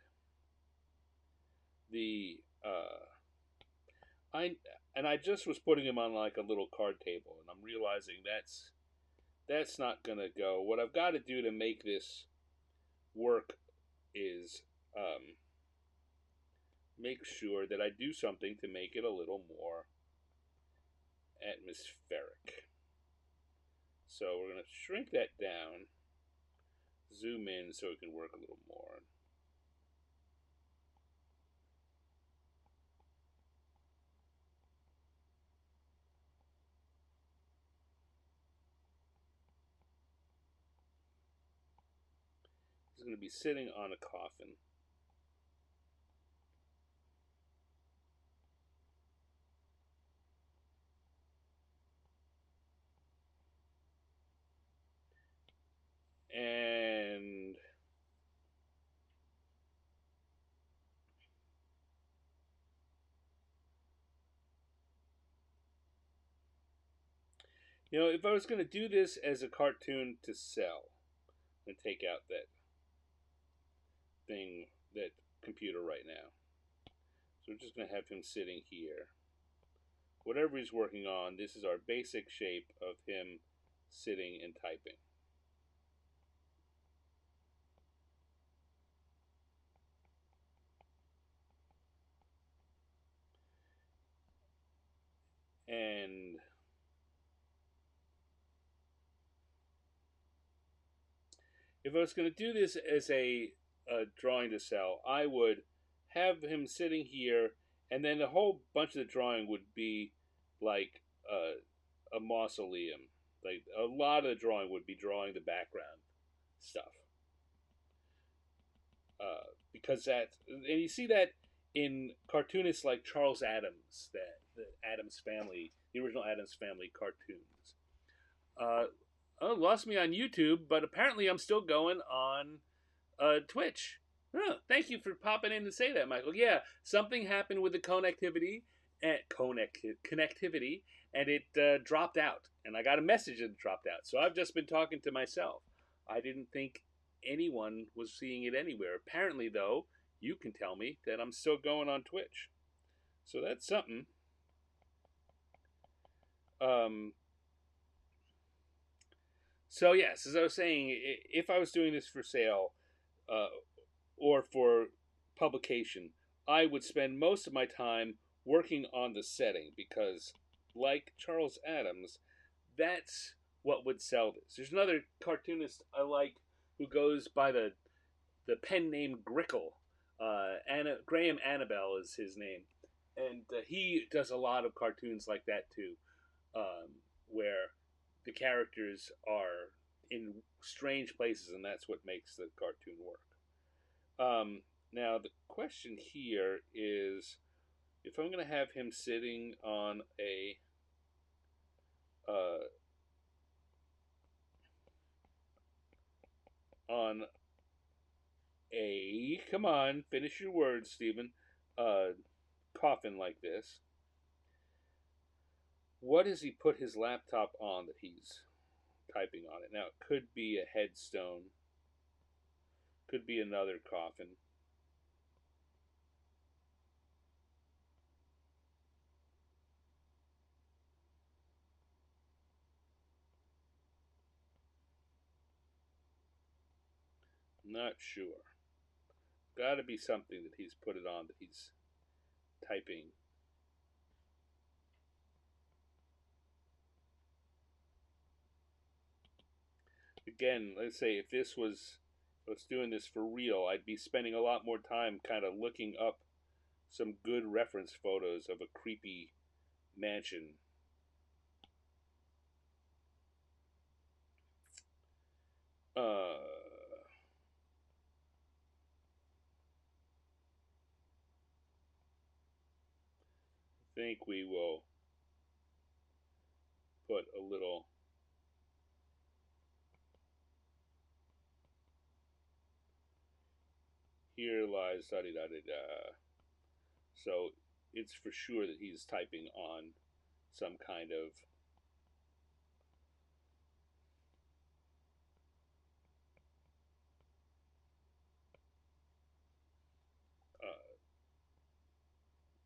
the I just was putting him on like a little card table, and I'm realizing that's not gonna go. What I've got to do to make this work is make sure that I do something to make it a little more atmospheric. So we're gonna shrink that down, zoom in so it can work a little more. He's going to be sitting on a coffin. And you know, if I was going to do this as a cartoon to sell, and take out that thing, that computer right now. So we're just going to have him sitting here. Whatever he's working on, this is our basic shape of him sitting and typing. And if I was going to do this as a drawing to sell, I would have him sitting here, and then a whole bunch of the drawing would be like a mausoleum. Like a lot of the drawing would be drawing the background stuff, because that, and you see that in cartoonists like Charles Adams, that the Adams Family, the original Adams Family cartoons. Uh, oh, lost me on YouTube, but apparently I'm still going on Twitch. Oh, thank you for popping in to say that, Michael. Yeah, something happened with the connectivity, and it dropped out. And I got a message that it dropped out. So I've just been talking to myself. I didn't think anyone was seeing it anywhere. Apparently, though, you can tell me that I'm still going on Twitch. So that's something. Um, so yes, as I was saying, if I was doing this for sale, uh, or for publication, I would spend most of my time working on the setting because, like Charles Adams, that's what would sell this. There's another cartoonist I like who goes by the pen name Grickle. Graham Annabelle is his name, and he does a lot of cartoons like that too, where the characters are in strange places, and that's what makes the cartoon work. Now the question here is, if I'm going to have him sitting uh, on come on, finish your words, Stephen, coffin like this, what does he put his laptop on that he's typing on it? Now it could be a headstone, could be another coffin. Not sure. Got to be something that he's put it on that he's typing. Again, let's say if this was, let's doing this for real, I'd be spending a lot more time kind of looking up some good reference photos of a creepy mansion. I think we will put a little here lies da da da da. So it's for sure that he's typing on some kind of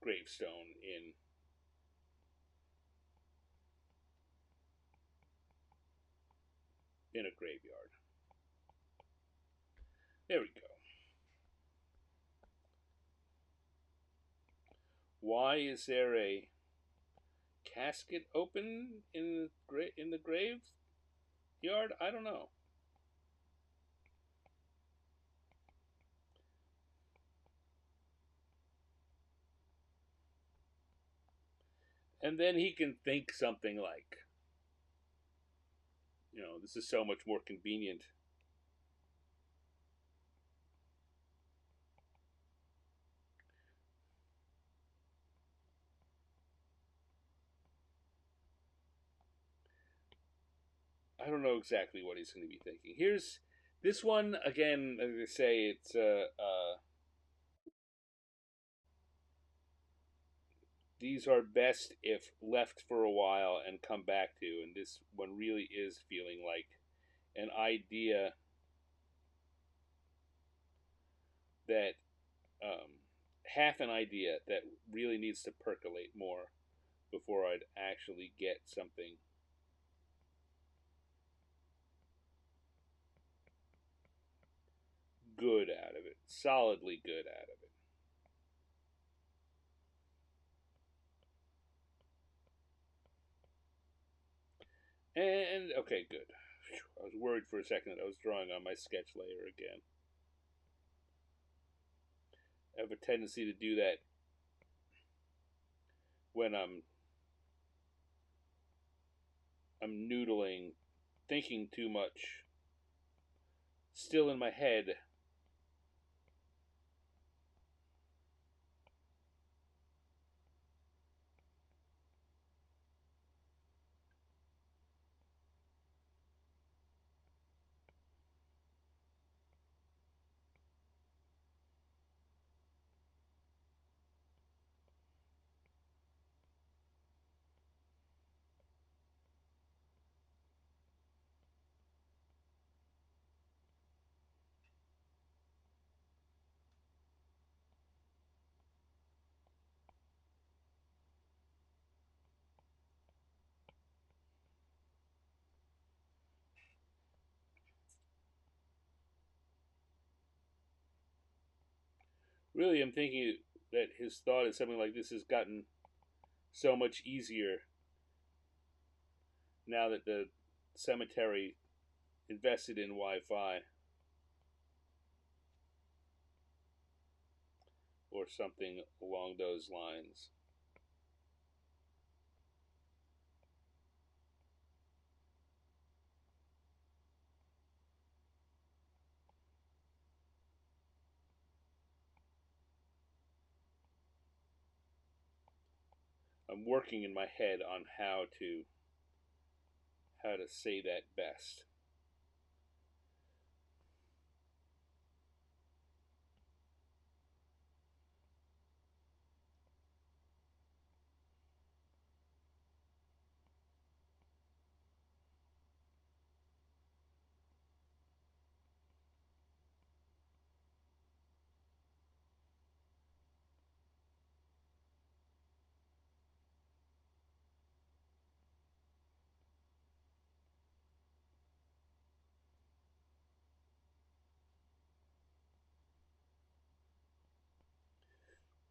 gravestone in a graveyard. There we go. Why is there a casket open in the graveyard? I don't know. And then he can think something like, this is so much more convenient. I don't know exactly what he's going to be thinking. Here's this one again. As I say, it's these are best if left for a while and come back to. And this one really is feeling like an idea that half an idea that really needs to percolate more before I'd actually get something good out of it, solidly good out of it. And, okay, good. I was worried for a second that I was drawing on my sketch layer again. I have a tendency to do that when I'm noodling, thinking too much, still in my head. Really, I'm thinking that his thought is something like this has gotten so much easier now that the cemetery invested in Wi-Fi or something along those lines. I'm working in my head on how to say that best.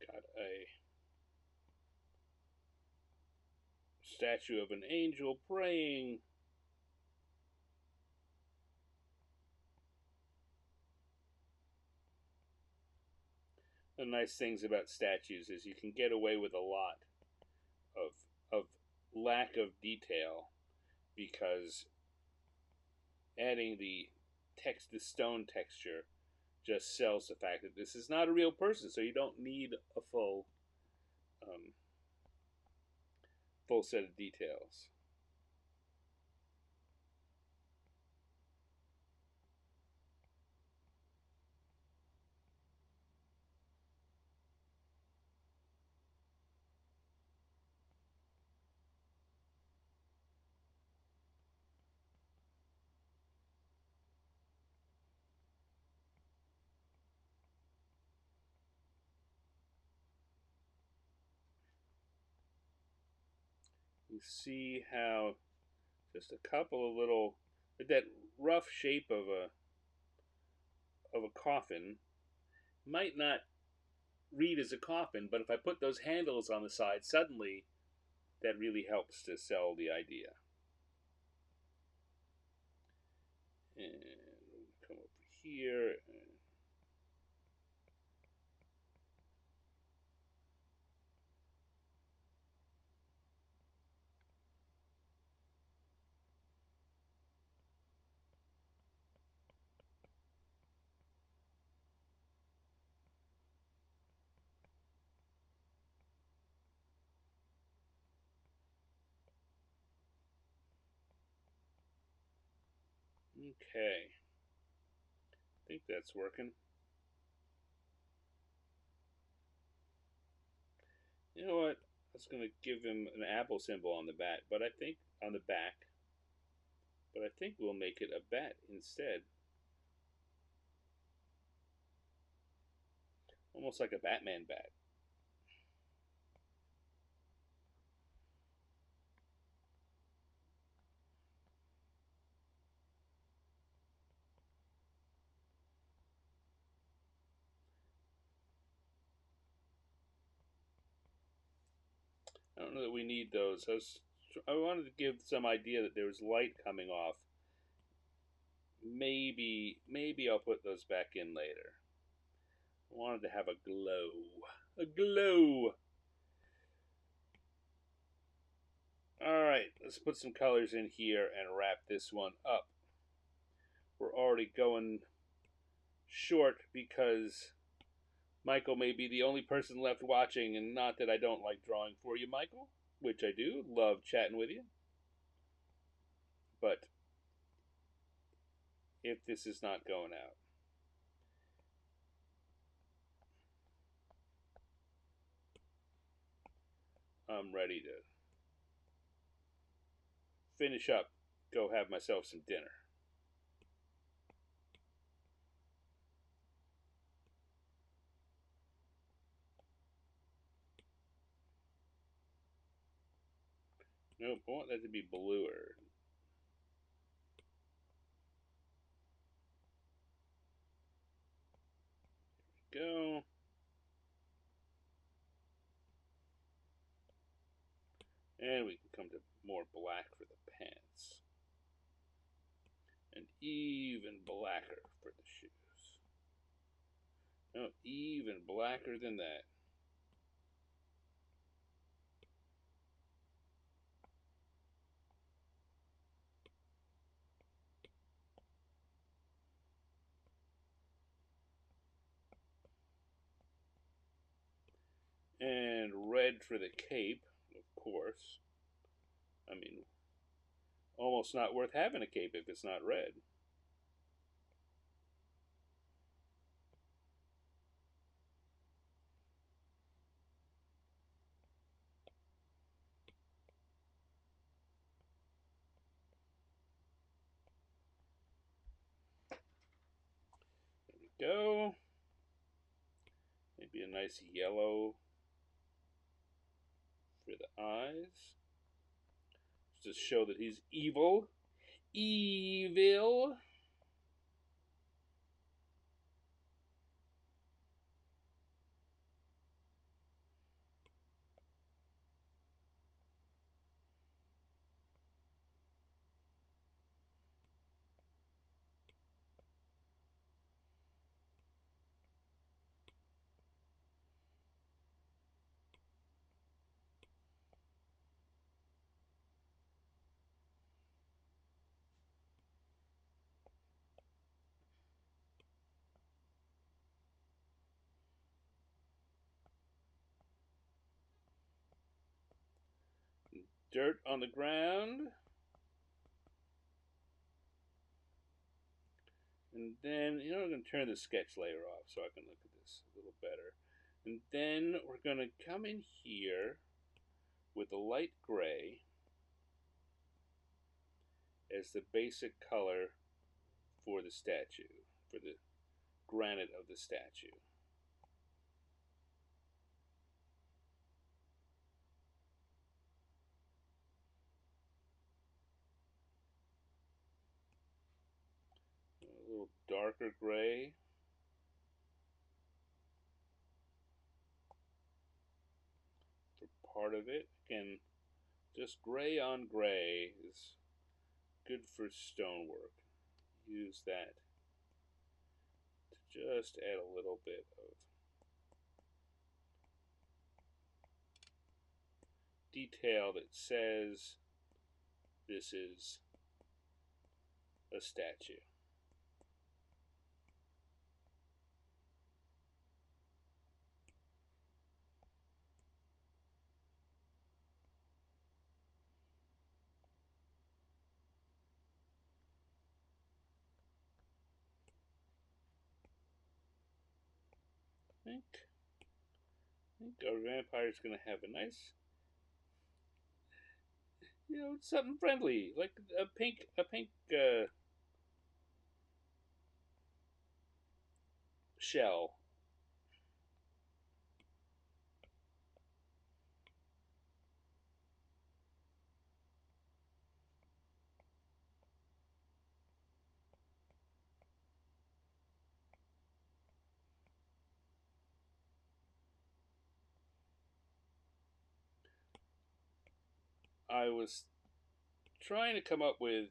Got a statue of an angel praying. The nice things about statues is you can get away with a lot of lack of detail because adding the stone texture just sells the fact that this is not a real person, so you don't need a um, full set of details. You see how just a couple of little that rough shape of a coffin might not read as a coffin, but if I put those handles on the side, suddenly that really helps to sell the idea. And come over here. Okay, I think that's working. You know what? I was gonna give him an apple symbol on the bat, but I think on the back, but I think we'll make it a bat instead, almost like a Batman bat. I don't know that we need those. I was I wanted to give some idea that there was light coming off. Maybe I'll put those back in later. I wanted to have a glow. A glow! Alright, let's put some colors in here and wrap this one up. We're already going short because Michael may be the only person left watching, and not that I don't like drawing for you, Michael, which I do. Love chatting with you. But if this is not going out, I'm ready to finish up, go have myself some dinner. Nope, I want that to be bluer. There we go. And we can come to more black for the pants. And even blacker for the shoes. No, even blacker than that. And red for the cape, of course. I mean, almost not worth having a cape if it's not red. There we go. Maybe a nice yellow for the eyes. Just show that he's evil. Evil. Dirt on the ground. And then, I'm going to turn the sketch layer off so I can look at this a little better. And then we're going to come in here with a light gray as the basic color for the statue, for the granite of the statue. A little darker gray. For part of it. Again, just gray on gray is good for stonework. Use that to just add a little bit of detail that says this is a statue. I think our vampire is going to have a nice, something friendly, like a pink shell. I was trying to come up with.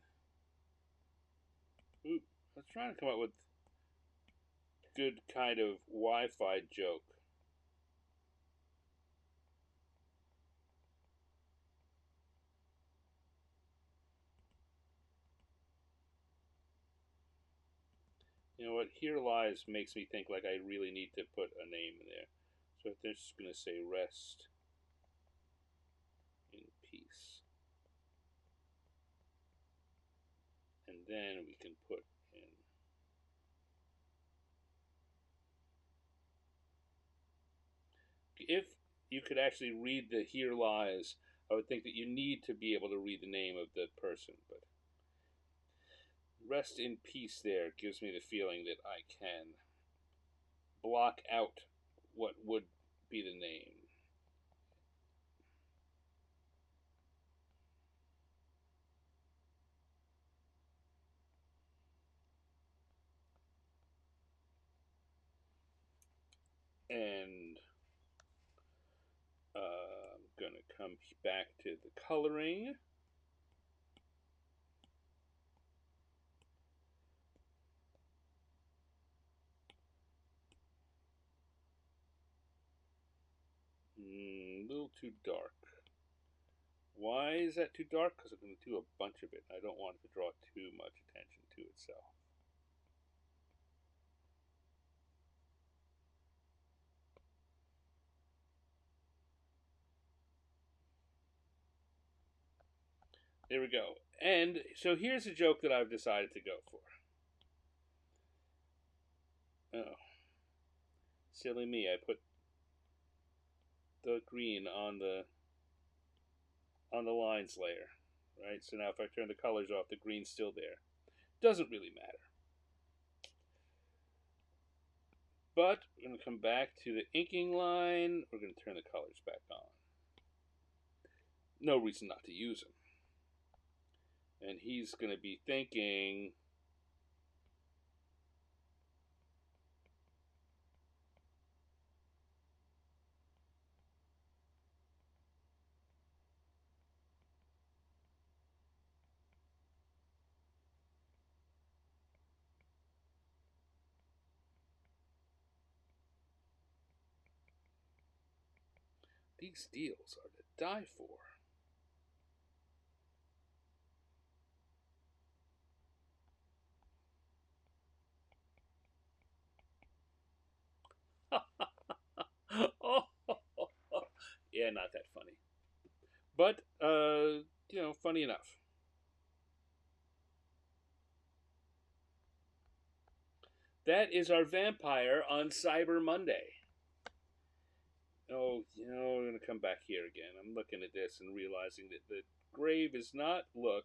I was trying to come up with good kind of Wi-Fi joke. You know what? Here Lies makes me think like I really need to put a name in there. So if they're just going to say rest in peace. And then we can put in. If you could actually read the Here Lies, I would think that you need to be able to read the name of the person. But rest in peace there gives me the feeling that I can block out what would be the name. And I'm going to come back to the coloring. A little too dark. Why is that too dark? Because I'm going to do a bunch of it. I don't want it to draw too much attention to itself. There we go. And so here's a joke that I've decided to go for. Oh, silly me. I put the green on the lines layer, right? So now if I turn the colors off, the green's still there. Doesn't really matter. But we're going to come back to the inking line. We're going to turn the colors back on. No reason not to use them. And he's going to be thinking, these deals are to die for. Oh, yeah, not that funny. But, funny enough. That is our vampire on Cyber Monday. Oh, we're going to come back here again. I'm looking at this and realizing that the grave does not look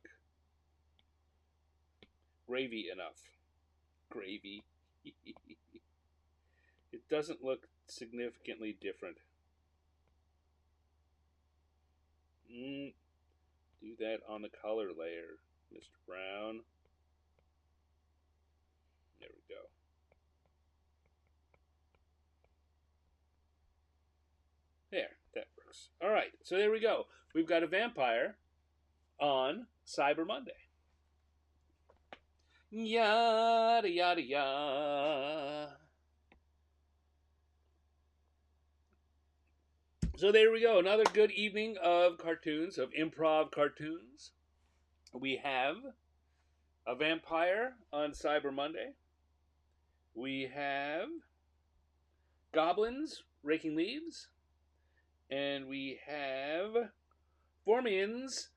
gravy enough. Gravy. It doesn't look significantly different. Do that on the color layer, Mr. Brown. There we go. There, that works. All right, so there we go. We've got a vampire on Cyber Monday. Yada, yada, yada. So there we go. Another good evening of cartoons, of improv cartoons. We have a vampire on Cyber Monday. We have goblins raking leaves. And we have Formians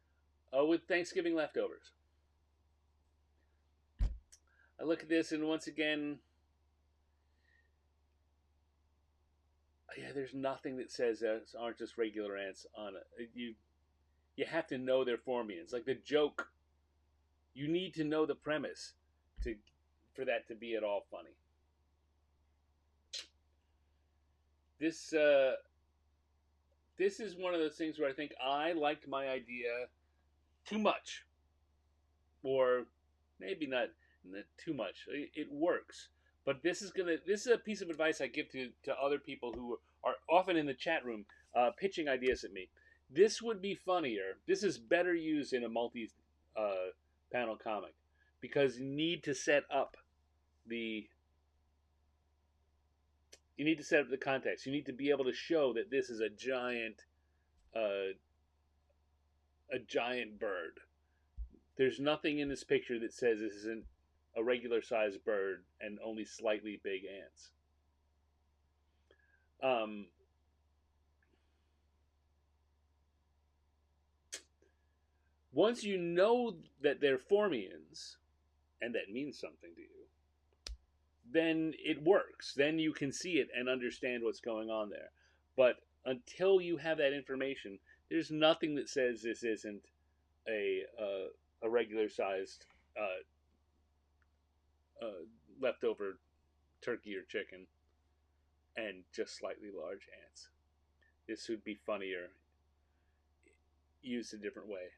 with Thanksgiving leftovers. I look at this and once again, yeah, there's nothing that says that aren't just regular ants on it. You have to know they're Formians. Like the joke, you need to know the premise for that to be at all funny. This is one of those things where I think I liked my idea too much, or maybe not too much. It works, but this is a piece of advice I give to other people who are often in the chat room pitching ideas at me. This would be funnier. This is better used in a panel comic because the you need to set up the context. You need to be able to show that this is uh, a giant bird. There's nothing in this picture that says this isn't a regular sized bird and only slightly big ants. Um, Once you know that they're Formians, and that means something to you, then it works. Then you can see it and understand what's going on there. But until you have that information, there's nothing that says this isn't a regular sized leftover turkey or chicken and just slightly large ants. This would be funnier used a different way.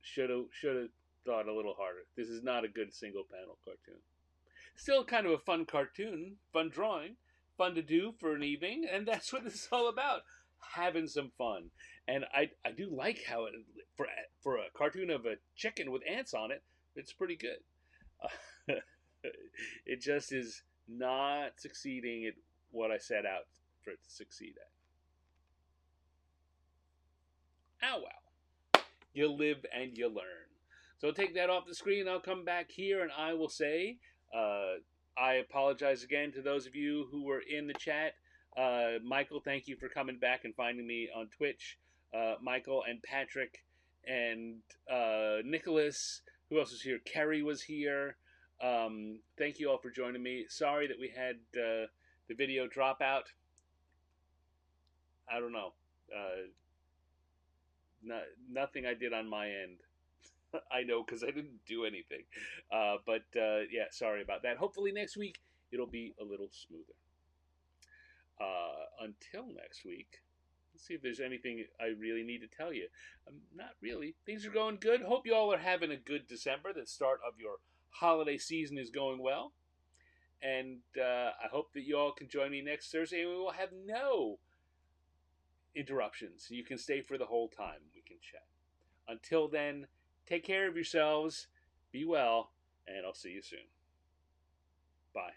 Should have thought a little harder. This is not a good single panel cartoon. Still kind of a fun cartoon, fun drawing, fun to do for an evening, and that's what this is all about. Having some fun. And I do like how it, for a cartoon of a chicken with ants on it, it's pretty good. It just is not succeeding at what I set out for it to succeed at. Oh well. You live and you learn. So take that off the screen. I'll come back here and I will say, I apologize again to those of you who were in the chat. Michael, thank you for coming back and finding me on Twitch. Michael and Patrick and Nicholas. Who else was here? Kerry was here. Thank you all for joining me. Sorry that we had the video drop out. I don't know. Nothing I did on my end. I know because I didn't do anything. But yeah, sorry about that. Hopefully next week it'll be a little smoother. Until next week, let's see if there's anything I really need to tell you. Not really. Things are going good. Hope you all are having a good December. The start of your holiday season is going well. And I hope that you all can join me next Thursday and we will have no interruptions. You can stay for the whole time. We can chat. Until then, take care of yourselves, be well, and I'll see you soon. Bye.